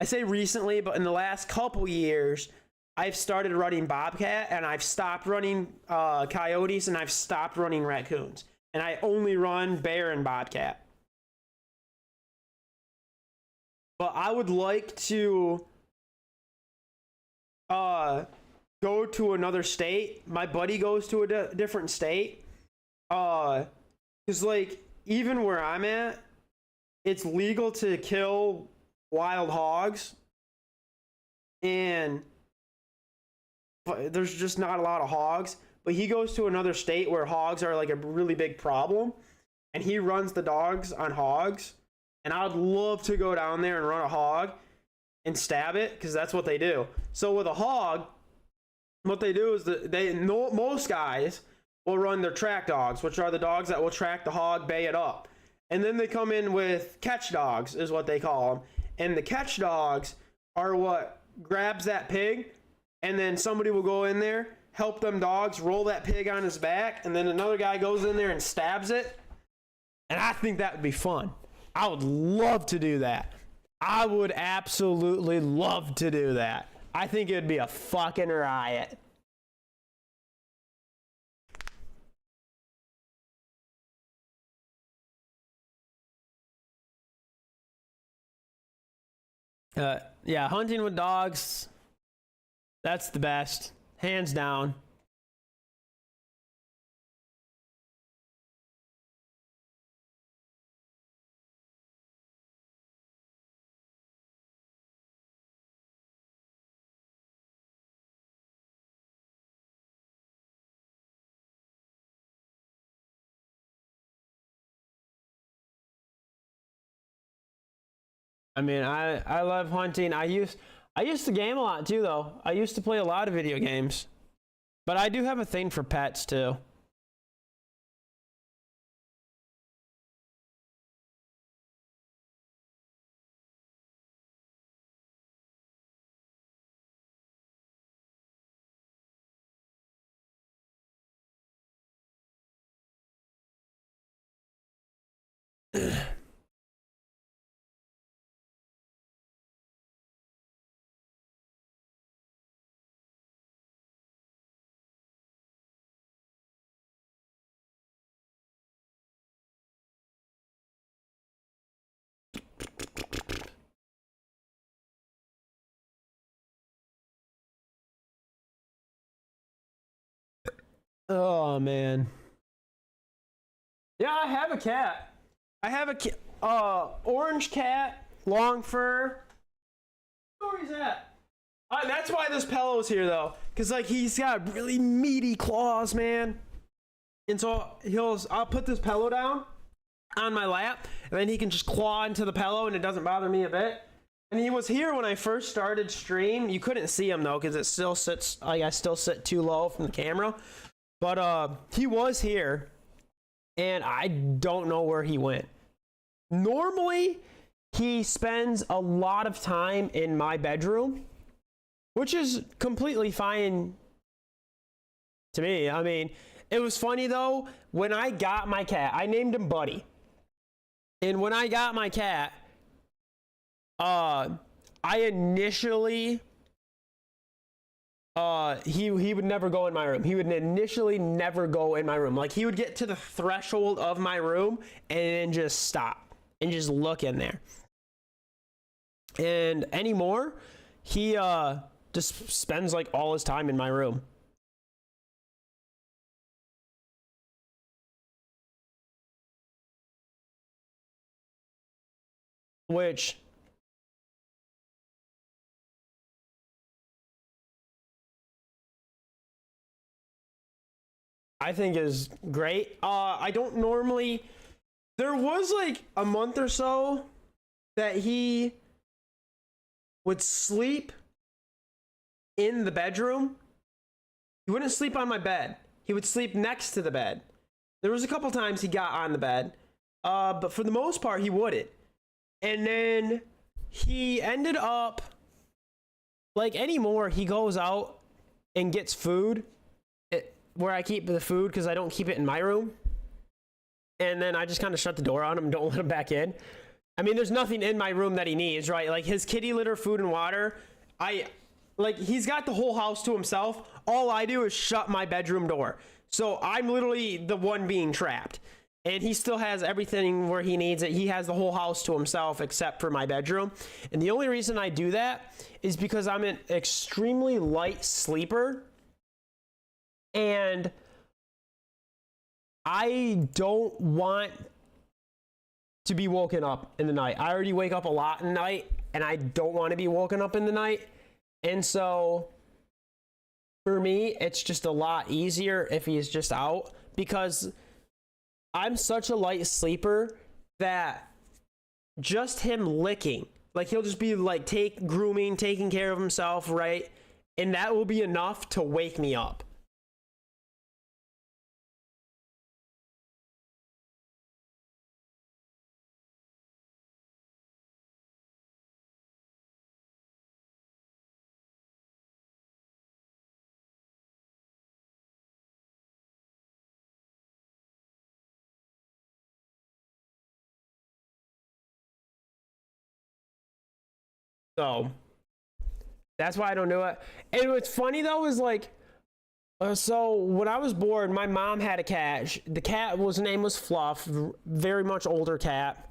I say recently, but in the last couple years, I've started running bobcat, and I've stopped running coyotes, and I've stopped running raccoons, and I only run bear and bobcat. But I would like to go to another state. My buddy goes to a different state. Because like, even where I'm at, it's legal to kill wild hogs, and there's just not a lot of hogs. But he goes to another state where hogs are like a really big problem, and he runs the dogs on hogs. And I'd love to go down there and run a hog and stab it, because that's what they do. So with a hog, what they do is most guys will run their track dogs, which are the dogs that will track the hog, bay it up. And then they come in with catch dogs, is what they call them. And the catch dogs are what grabs that pig, and then somebody will go in there, help them dogs roll that pig on his back, and then another guy goes in there and stabs it. And I think that would be fun. I would love to do that. I would absolutely love to do that. I think it would be a fucking riot. Yeah, hunting with dogs, that's the best, hands down. I mean, I love hunting. I used to game a lot too, though. I used to play a lot of video games, but I do have a thing for pets too. Oh man. Yeah, I have a cat. I have a orange cat, long fur. Where he's at? That's why this pillow's here though, cause like he's got really meaty claws, man. And so I'll put this pillow down on my lap, and then he can just claw into the pillow, and it doesn't bother me a bit. And he was here when I first started stream. You couldn't see him though, cause it still sits. I still sit too low from the camera. But he was here, and I don't know where he went. Normally, he spends a lot of time in my bedroom, which is completely fine to me. I mean, it was funny though, when I got my cat, I named him Buddy. And when I got my cat, I initially, he would never go in my room. He would initially never go in my room. Like, he would get to the threshold of my room and then just stop and just look in there. And anymore, he just spends like all his time in my room. Which I think is great. I don't normally, There was like a month or so that he would sleep in the bedroom. He wouldn't sleep on my bed. He would sleep next to the bed. There was a couple times he got on the bed, but for the most part, he wouldn't. And then he ended up, like anymore, he goes out and gets food where I keep the food because I don't keep it in my room. And then I just kind of shut the door on him and don't let him back in. I mean, there's nothing in my room that he needs, right? Like his kitty litter, food, and water. He's got the whole house to himself. All I do is shut my bedroom door. So I'm literally the one being trapped. And he still has everything where he needs it. He has the whole house to himself except for my bedroom. And the only reason I do that is because I'm an extremely light sleeper. And I don't want to be woken up in the night. I already wake up a lot in the night, and I don't want to be woken up in the night. And so for me, it's just a lot easier if he's just out, because I'm such a light sleeper that just him licking, like he'll just be like grooming, taking care of himself, right? And that will be enough to wake me up. So that's why I don't do it. And what's funny though is like, so when I was born, my mom had a cat. The cat name was Fluff, very much older cat.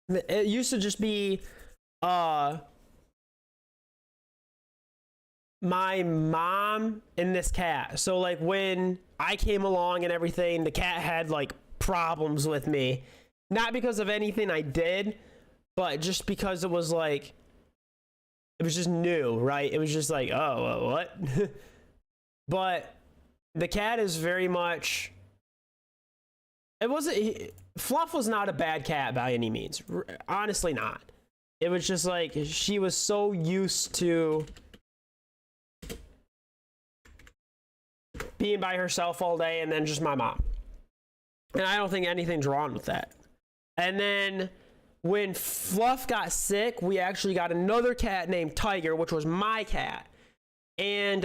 It used to just be my mom and this cat. So like when I came along and everything, the cat had like problems with me. Not because of anything I did, but just because it was like, it was just new, right? It was just like, oh, what? But the cat is very much, Fluff was not a bad cat by any means. Honestly not. It was just like, she was so used to being by herself all day and then just my mom. And I don't think anything's wrong with that. And then when Fluff got sick, we actually got another cat named Tiger, which was my cat. And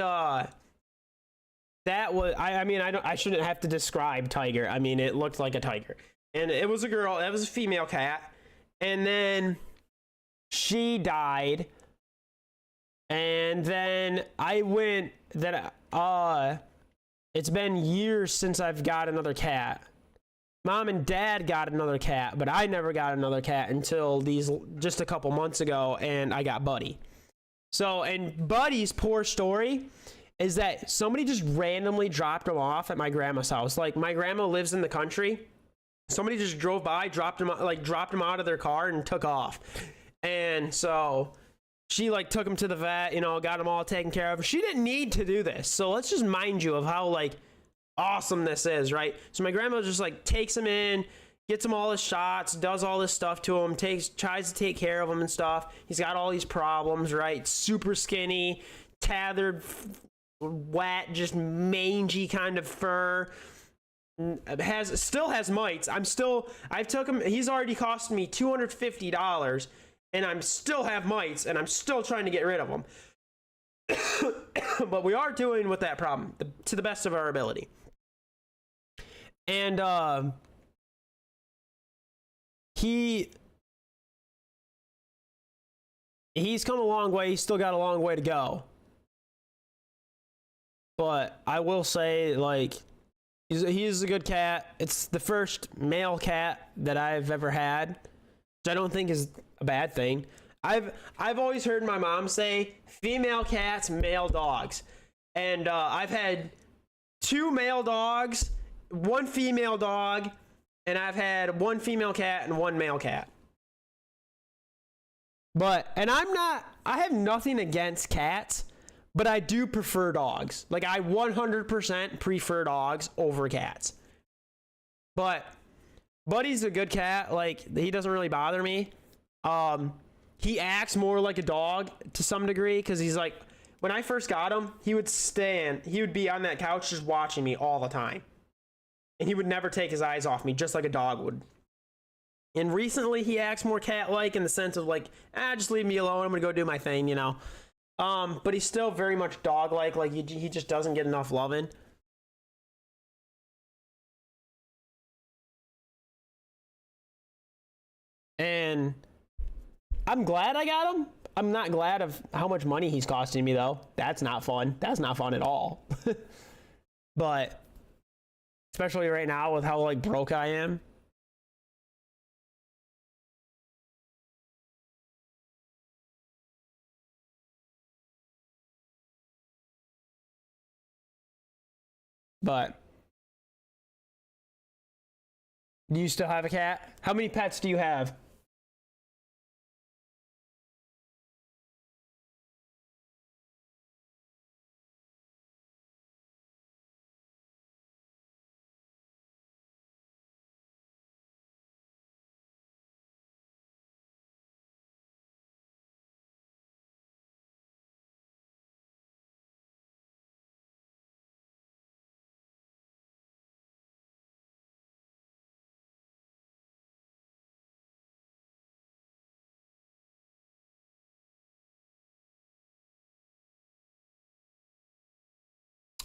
that was, I shouldn't have to describe Tiger. I mean, it looked like a tiger. And it was a girl, it was a female cat. And then she died. And then it's been years since I've got another cat. Mom and Dad got another cat, but I never got another cat until just a couple months ago, and I got Buddy. So, and Buddy's poor story is that somebody just randomly dropped him off at my grandma's house. Like, my grandma lives in the country. Somebody just drove by, dropped him out of their car and took off. And so she like took him to the vet, got him all taken care of. She didn't need to do this. So let's just mind you of how like awesome this is, right? So my grandma just like takes him in, gets him all his shots, does all this stuff to him, tries to take care of him and stuff. He's got all these problems, right? Super skinny, tethered, wet, just mangy kind of fur. Still has mites. I've took him, he's already cost me $250 and I'm still have mites and I'm still trying to get rid of them. But we are doing with that problem to the best of our ability. And he's come a long way. He's still got a long way to go. But I will say, like, he's a good cat. It's the first male cat that I've ever had, which I don't think is a bad thing. I've always heard my mom say female cats, male dogs. And I've had 2 male dogs, 1 female dog, and I've had 1 female cat and 1 male cat. And I have nothing against cats, but I do prefer dogs. Like, I 100% prefer dogs over cats. But Buddy's a good cat. Like, he doesn't really bother me. He acts more like a dog to some degree because he's like, when I first got him, he would be on that couch just watching me all the time. And he would never take his eyes off me, just like a dog would. And recently, he acts more cat-like in the sense of like, just leave me alone. I'm gonna go do my thing, you know. But he's still very much dog-like. Like, he just doesn't get enough loving. And I'm glad I got him. I'm not glad of how much money he's costing me, though. That's not fun. That's not fun at all. But especially right now with how like broke I am. But do you still have a cat? How many pets do you have?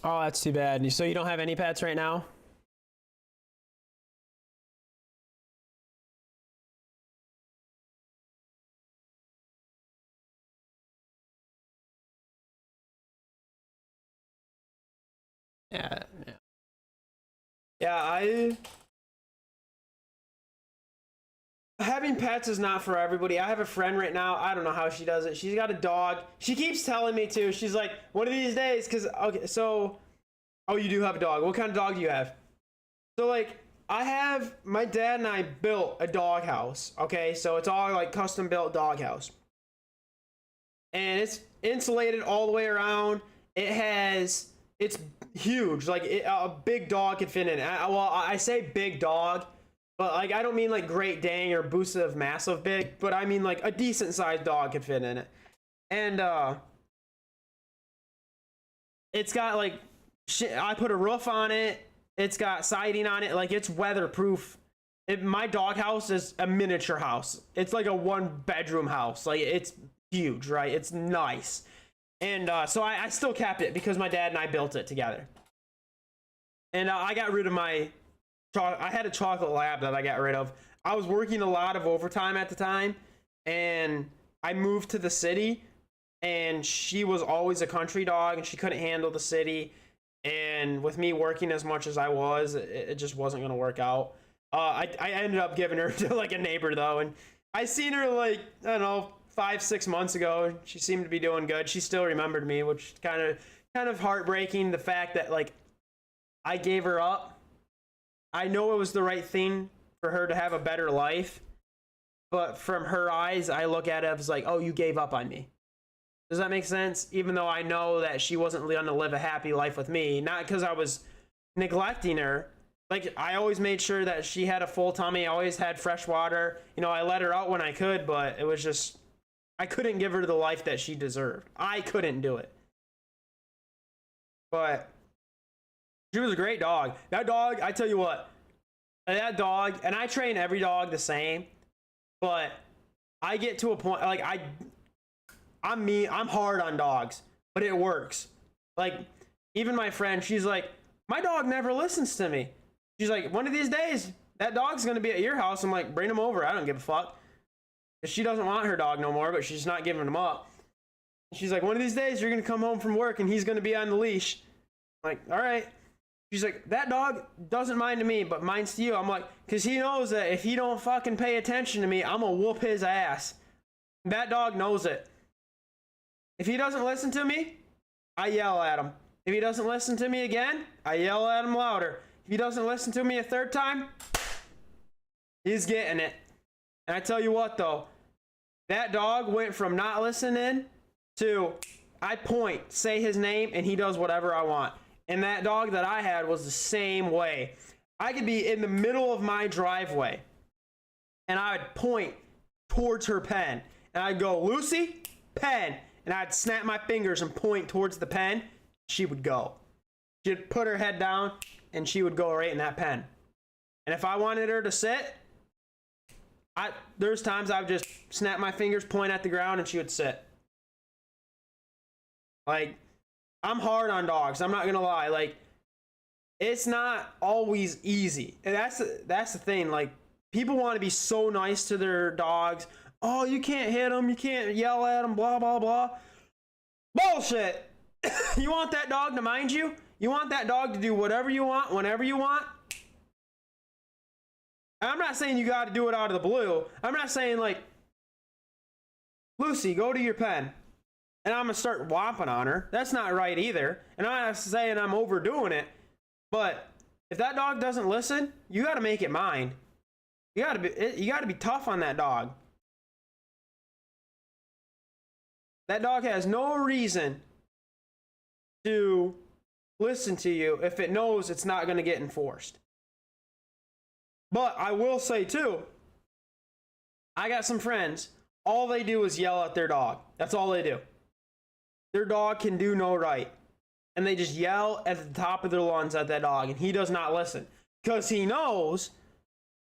Oh, that's too bad. So you don't have any pets right now? Yeah, yeah. Yeah, having pets is not for everybody. I have a friend right now. I don't know how she does it. She's got a dog. She keeps telling me to. She's like, one of these days, because, okay, so, oh, you do have a dog. What kind of dog do you have? So, like, my dad and I built a dog house, okay? So it's all, like, custom-built dog house. And it's insulated all the way around. It's huge. Like, a big dog could fit in it. I say big dog, but like I don't mean like Great Dane or Busa massive big, but I mean like a decent sized dog could fit in it. And it's got like I put a roof on it. It's got siding on it. Like it's weatherproof. My dog house is a miniature house. It's like a 1-bedroom house. Like it's huge, right? It's nice. And so I still kept it because my dad and I built it together. And I got rid of I had a chocolate lab that I got rid of. I was working a lot of overtime at the time, and I moved to the city, and she was always a country dog, and she couldn't handle the city. And with me working as much as I was, it just wasn't going to work out. I ended up giving her to like a neighbor though, and I seen her like, I don't know, 5-6 months ago. She seemed to be doing good. She still remembered me, which kind of heartbreaking. The fact that like I gave her up. I know it was the right thing for her to have a better life, but from her eyes, I look at it as like, oh, you gave up on me. Does that make sense? Even though I know that she wasn't going to live a happy life with me, not because I was neglecting her. Like, I always made sure that she had a full tummy. I always had fresh water. You know, I let her out when I could, but it was just, I couldn't give her the life that she deserved. I couldn't do it. But she was a great dog. That dog, I tell you what, that dog, and I train every dog the same, but I get to a point, like, I'm hard on dogs, but it works. Like, even my friend, she's like, my dog never listens to me. She's like, one of these days, that dog's going to be at your house. I'm like, bring him over. I don't give a fuck. She doesn't want her dog no more, but she's not giving him up. She's like, one of these days, you're going to come home from work, and he's going to be on the leash. I'm like, all right. She's like, that dog doesn't mind to me, but minds to you. I'm like, because he knows that if he don't fucking pay attention to me, I'm going to whoop his ass. That dog knows it. If he doesn't listen to me, I yell at him. If he doesn't listen to me again, I yell at him louder. If he doesn't listen to me a third time, he's getting it. And I tell you what, though, that dog went from not listening to I point, say his name, and he does whatever I want. And that dog that I had was the same way. I could be in the middle of my driveway and I would point towards her pen and I'd go, Lucy, pen. And I'd snap my fingers and point towards the pen. She would go. She'd put her head down and she would go right in that pen. And if I wanted her to sit, there's times I would just snap my fingers, point at the ground, and she would sit. Like, I'm hard on dogs. I'm not gonna lie. Like, it's not always easy, and that's the thing. Like, people want to be so nice to their dogs. Oh, you can't hit them. You can't yell at them. Blah blah blah. Bullshit. You want that dog to mind you? You want that dog to do whatever you want, whenever you want? I'm not saying you got to do it out of the blue. I'm not saying, like, Lucy, go to your pen. And I'm going to start whopping on her. That's not right either. And I'm not saying I'm overdoing it. But if that dog doesn't listen, you got to make it mind. You got to be tough on that dog. That dog has no reason to listen to you if it knows it's not going to get enforced. But I will say too, I got some friends, all they do is yell at their dog. That's all they do. Their dog can do no right. And they just yell at the top of their lungs at that dog, and he does not listen. Because he knows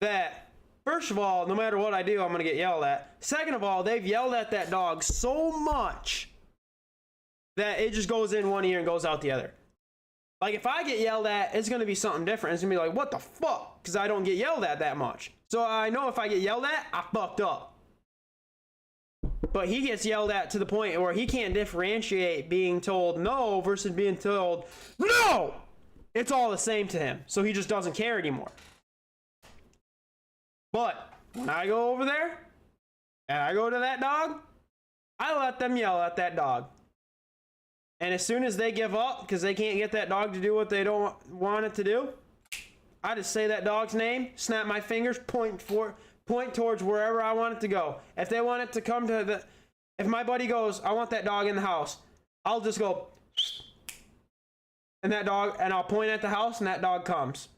that, first of all, no matter what I do, I'm going to get yelled at. Second of all, they've yelled at that dog so much that it just goes in one ear and goes out the other. Like, if I get yelled at, it's going to be something different. It's going to be like, what the fuck? Because I don't get yelled at that much. So I know if I get yelled at, I fucked up. But he gets yelled at to the point where he can't differentiate being told no versus being told no. It's all the same to him. So he just doesn't care anymore. But when I go over there and I go to that dog, I let them yell at that dog. And as soon as they give up because they can't get that dog to do what they don't want it to do, I just say that dog's name, snap my fingers, point towards wherever I want it to go. If they want it to come to if my buddy goes, I want that dog in the house, I'll just go, and I'll point at the house and that dog comes.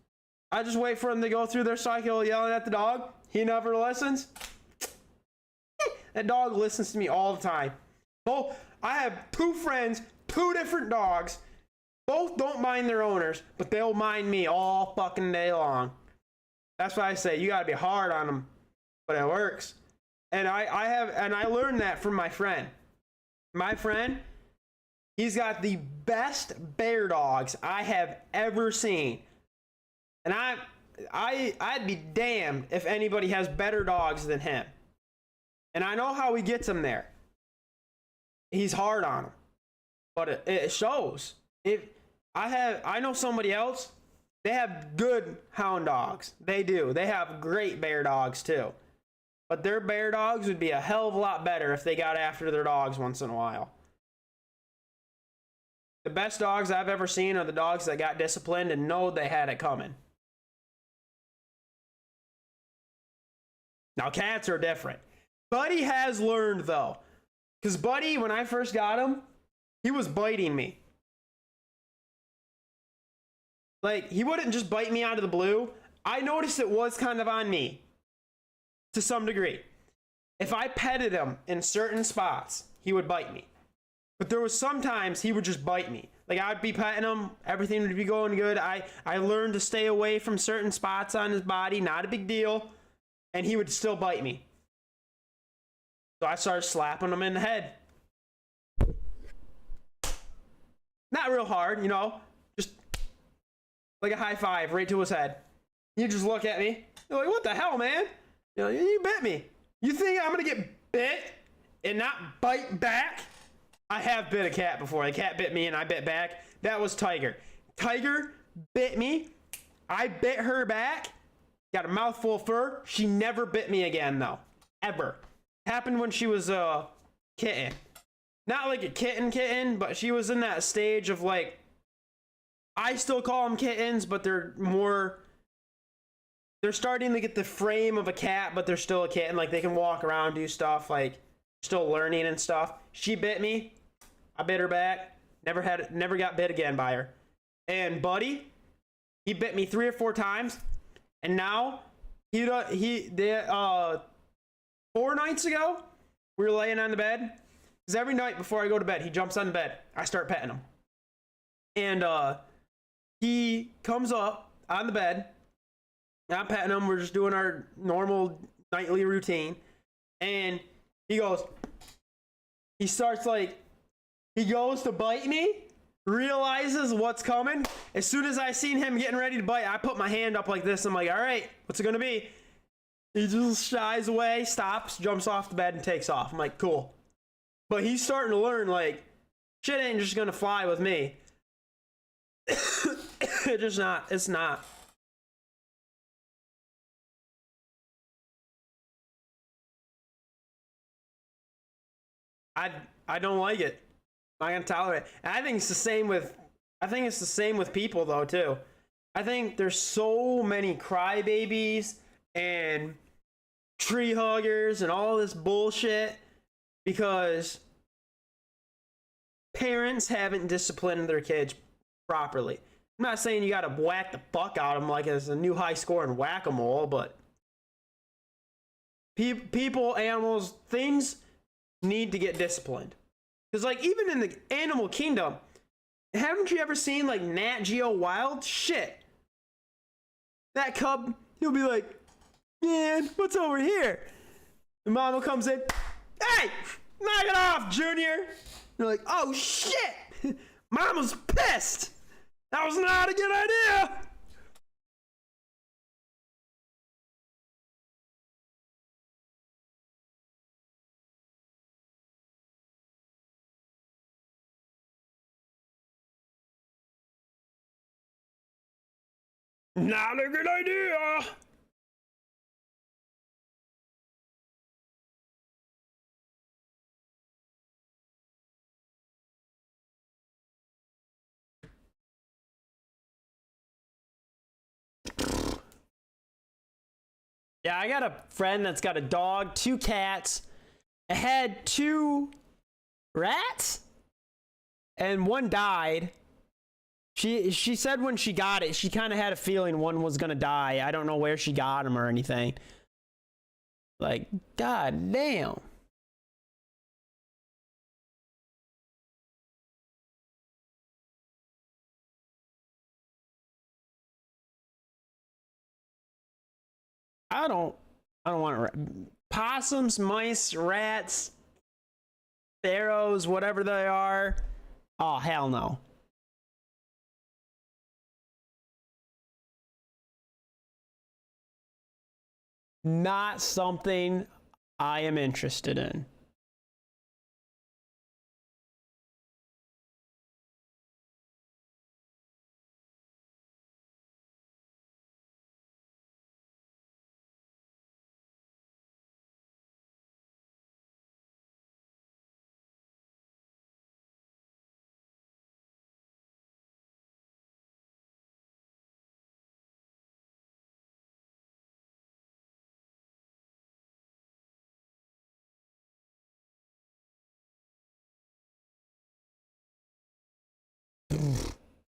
I just wait for him to go through their cycle yelling at the dog. He never listens. That dog listens to me all the time. Both, I have two friends, two different dogs. Both don't mind their owners, but they'll mind me all fucking day long. That's why I say you gotta be hard on them, but it works. And I learned that from my friend. My friend, he's got the best bear dogs I have ever seen. And I'd be damned if anybody has better dogs than him. And I know how he gets them there. He's hard on them, but it shows. I know somebody else, they have good hound dogs. They do. They have great bear dogs too. But their bear dogs would be a hell of a lot better if they got after their dogs once in a while. The best dogs I've ever seen are the dogs that got disciplined and know they had it coming. Now, cats are different. Buddy has learned though. Because Buddy, when I first got him, he was biting me. Like, he wouldn't just bite me out of the blue. I noticed it was kind of on me. To some degree. If I petted him in certain spots, he would bite me. But there was sometimes he would just bite me. Like, I'd be petting him, everything would be going good. I learned to stay away from certain spots on his body, not a big deal. And he would still bite me. So I started slapping him in the head. Not real hard, you know. Just like a high five right to his head. You just look at me. You're like, what the hell, man? You know, you bit me. You think I'm gonna get bit and not bite back? I have bit a cat before. The cat bit me and I bit back. That was Tiger. Tiger bit me. I bit her back. Got a mouthful of fur. She never bit me again though. Ever. Happened when she was a kitten. Not like a kitten, but she was in that stage of like, I still call them kittens, but they're starting to get the frame of a cat, but they're still a kitten. Like, they can walk around, do stuff, like, still learning and stuff. She bit me. I bit her back. Never got bit again by her. And Buddy, He bit me 3 or 4 times, and now 4 nights ago we were laying on the bed, because every night before I go to bed he jumps on the bed. I start petting him, and he comes up on the bed. I'm petting him. We're just doing our normal nightly routine, and he starts like, he goes to bite me, realizes what's coming. As soon as I seen him getting ready to bite, I put my hand up like this. I'm like, all right, what's it gonna be? He just shies away, stops, jumps off the bed, and takes off. I'm like, cool. But he's starting to learn, like, shit ain't just gonna fly with me. It's not. I don't like it. I'm not gonna tolerate it. And I think it's the same with people though too. I think there's so many crybabies and tree huggers and all this bullshit because parents haven't disciplined their kids properly. I'm not saying you gotta whack the fuck out of them like it's a new high score in whack-a-mole, but people, animals, things need to get disciplined. Because, like, even in the animal kingdom, haven't you ever seen, like, Nat Geo Wild? Shit. That cub, he'll be like, man, what's over here? And mama comes in, hey, knock it off, Junior. They're like, oh, shit. Mama's pissed. That was not a good idea. Not a good idea. Yeah, I got a friend that's got a dog, 2 cats. It had 2 rats, and one died. She said when she got it, she kind of had a feeling one was gonna die. I don't know where she got him or anything. Like, god damn. I don't want possums, mice, rats, sparrows, whatever they are. Oh, hell no. Not something I am interested in.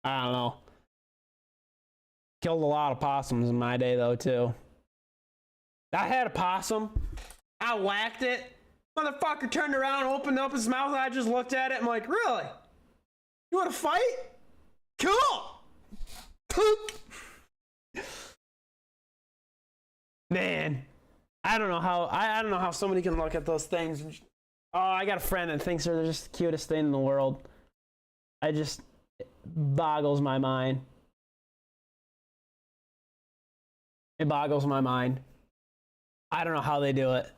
I don't know. Killed a lot of possums in my day though too. I had a possum. I whacked it. Motherfucker turned around, opened up his mouth, and I just looked at it. I'm like, really? You want to fight? Cool. Man, I don't know how somebody can look at those things. And, oh, I got a friend that thinks they're just the cutest thing in the world. It boggles my mind. It boggles my mind. I don't know how they do it.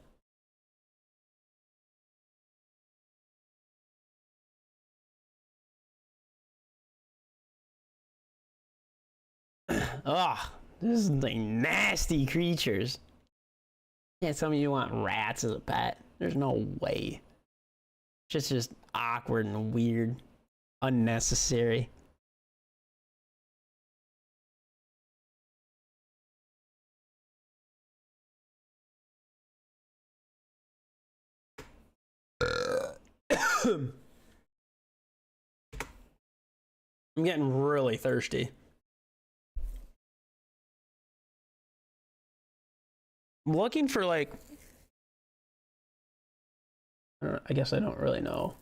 Ugh, this is like nasty creatures. Can't tell me you want rats as a pet. There's no way. Just awkward and weird. Unnecessary. I'm getting really thirsty. I'm looking for like, I guess I don't really know.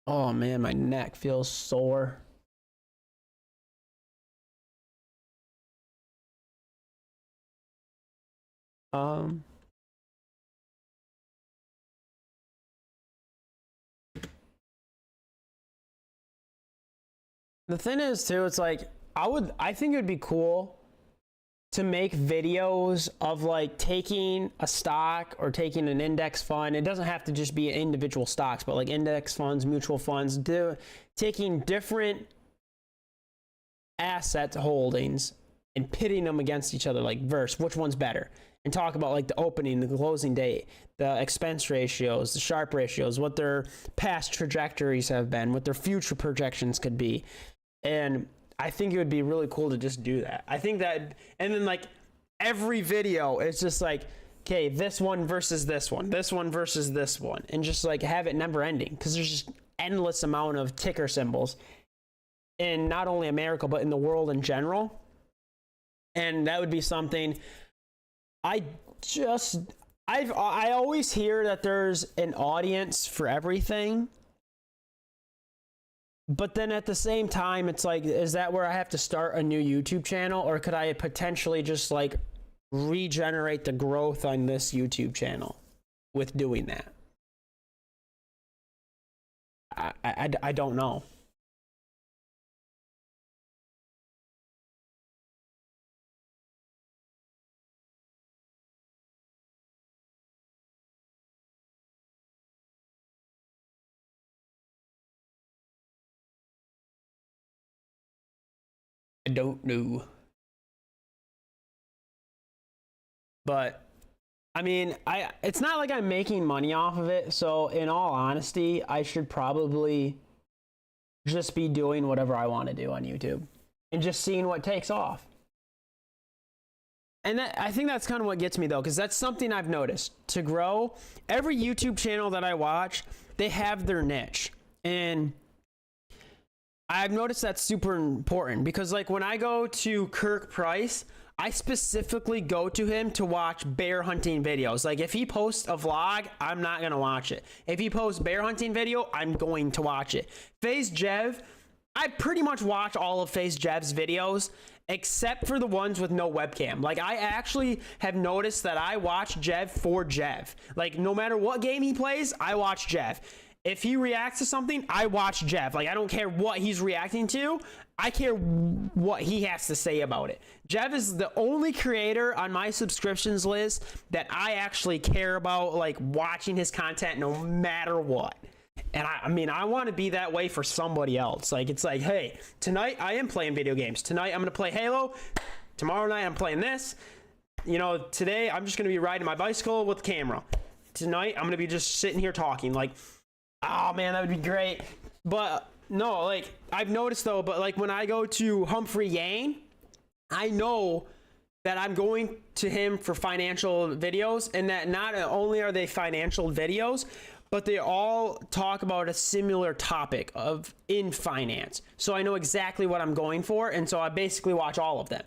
Oh man, my neck feels sore. The thing is too, it's like I think it would be cool to make videos of like taking a stock or taking an index fund. It doesn't have to just be individual stocks, but like index funds, mutual funds, taking different asset holdings and pitting them against each other, like versus which one's better, and talk about like the opening, the closing date, the expense ratios, the Sharpe ratios, what their past trajectories have been, what their future projections could be. And I think it would be really cool to just do that. I think that, and then like every video, it's just like, okay, this one versus this one versus this one, and just like have it never ending, because there's just endless amount of ticker symbols in not only America, but in the world in general. And that would be something I always hear that there's an audience for everything. But then at the same time, it's like, is that where I have to start a new YouTube channel? Or could I potentially just like regenerate the growth on this YouTube channel with doing that? I don't know. I don't know. But I mean, it's not like I'm making money off of it. So in all honesty, I should probably just be doing whatever I want to do on YouTube and just seeing what takes off. And I think that's kind of what gets me though, because that's something I've noticed. To grow, every YouTube channel that I watch, they have their niche. And I've noticed that's super important, because like when I go to Kirk Price, I specifically go to him to watch bear hunting videos. Like if he posts a vlog, I'm not gonna watch it. If he posts bear hunting video, I'm going to watch it. FaZe Jev, I pretty much watch all of FaZe Jev's videos, except for the ones with no webcam. Like I actually have noticed that I watch Jev for Jev. Like no matter what game he plays, I watch Jev. If he reacts to something, I watch Jev. Like I don't care what he's reacting to. I care what he has to say about it. Jev is the only creator on my subscriptions list that I actually care about, like watching his content no matter what. And I mean, I want to be that way for somebody else. Like it's like, hey, tonight I am playing video games. Tonight I'm going to play Halo. Tomorrow night I'm playing this. You know, today I'm just going to be riding my bicycle with camera. Tonight I'm going to be just sitting here talking. Like, oh man, that would be great. But no, like I've noticed though, but like when I go to Humphrey Yang, I know that I'm going to him for financial videos, and that not only are they financial videos, but they all talk about a similar topic of in finance. So I know exactly what I'm going for, and so I basically watch all of them.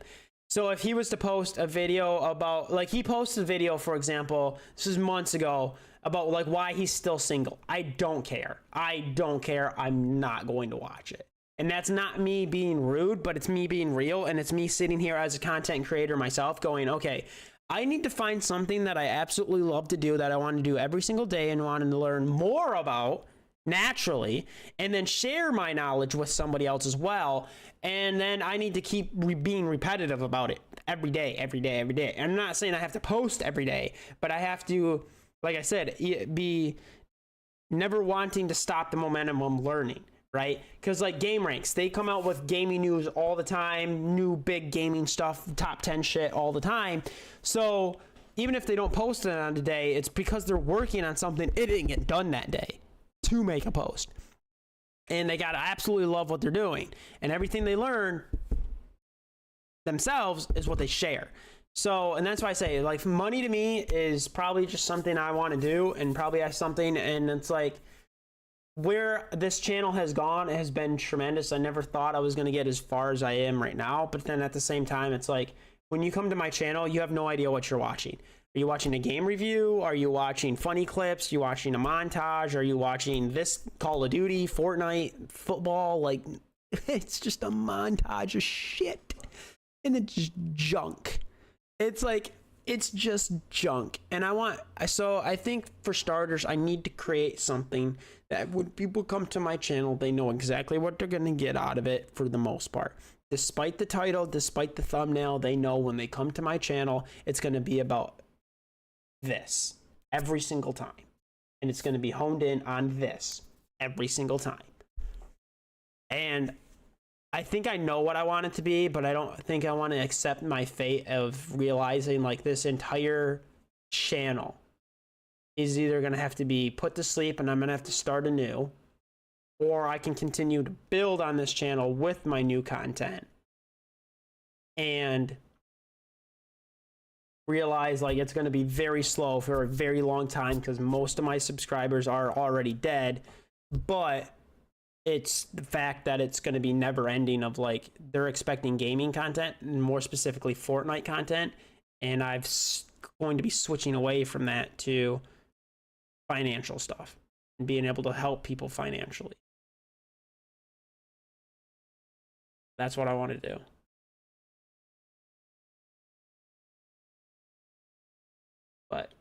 So if he was to post a video about, like he posted a video, for example, this is months ago, about like why he's still single. I don't care. I don't care. I'm not going to watch it. And that's not me being rude, but it's me being real. And it's me sitting here as a content creator myself going, okay, I need to find something that I absolutely love to do, that I want to do every single day and want to learn more about naturally, and then share my knowledge with somebody else as well. And then I need to keep being repetitive about it every day, every day, every day. And I'm not saying I have to post every day, but I have to, like I said, be never wanting to stop the momentum of learning, right? Because like Game Ranks, they come out with gaming news all the time, new big gaming stuff, top 10 shit all the time. So even if they don't post it on today, it's because they're working on something it didn't get done that day to make a post. And they gotta absolutely love what they're doing. And everything they learn themselves is what they share. So, and that's why I say, like, money to me is probably just something I want to do, and probably has something, and it's like, where this channel has gone has been tremendous. I never thought I was going to get as far as I am right now, but then at the same time, it's like when you come to my channel, you have no idea what you're watching. Are you watching a game review? Are you watching funny clips? Are you watching a montage? Are you watching this Call of Duty, Fortnite, football? Like, it's just a montage of shit. And it's just junk. It's like, it's just junk. And I think for starters, I need to create something that when people come to my channel, they know exactly what they're going to get out of it for the most part. Despite the title, despite the thumbnail, they know when they come to my channel, it's going to be about this every single time. And it's going to be honed in on this every single time. And I think I know what I want it to be, but I don't think I want to accept my fate of realizing like this entire channel is either going to have to be put to sleep and I'm going to have to start anew, or I can continue to build on this channel with my new content and realize like it's going to be very slow for a very long time because most of my subscribers are already dead, but it's the fact that it's going to be never ending of like they're expecting gaming content and more specifically Fortnite content, and I'm going to be switching away from that to financial stuff and being able to help people financially. That's what I want to do. But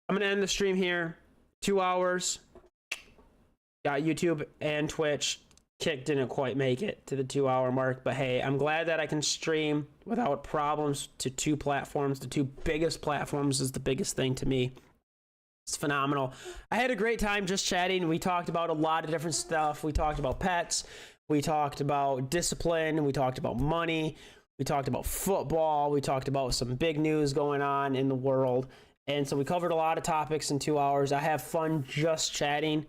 I'm going to end the stream here. 2 hours. Got YouTube and Twitch. Kick didn't quite make it to the 2 hour mark, but hey, I'm glad that I can stream without problems to 2 platforms. The 2 biggest platforms is the biggest thing to me. It's phenomenal. I had a great time just chatting. We talked about a lot of different stuff. We talked about pets. We talked about discipline. We talked about money. We talked about football. We talked about some big news going on in the world. And so we covered a lot of topics in 2 hours. I have fun just chatting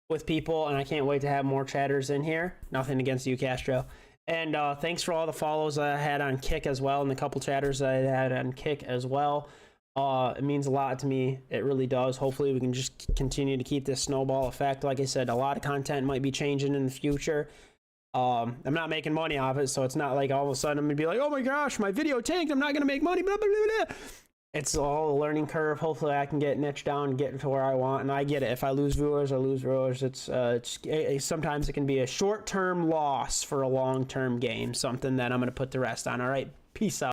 with people, and I can't wait to have more chatters in here. Nothing against you, Castro. And thanks for all the follows I had on Kick as well, and the couple chatters I had on Kick as well. It means a lot to me. It really does. Hopefully we can just continue to keep this snowball effect. Like I said, a lot of content might be changing in the future. I'm not making money off it, so it's not like all of a sudden I'm gonna be like, oh my gosh, my video tanked, I'm not gonna make money, blah, blah, blah, blah. It's all a learning curve. Hopefully I can get niche down and get to where I want. And I get it. If I lose viewers, I lose viewers. It's sometimes it can be a short-term loss for a long-term gain, something that I'm going to put the rest on. All right. Peace out.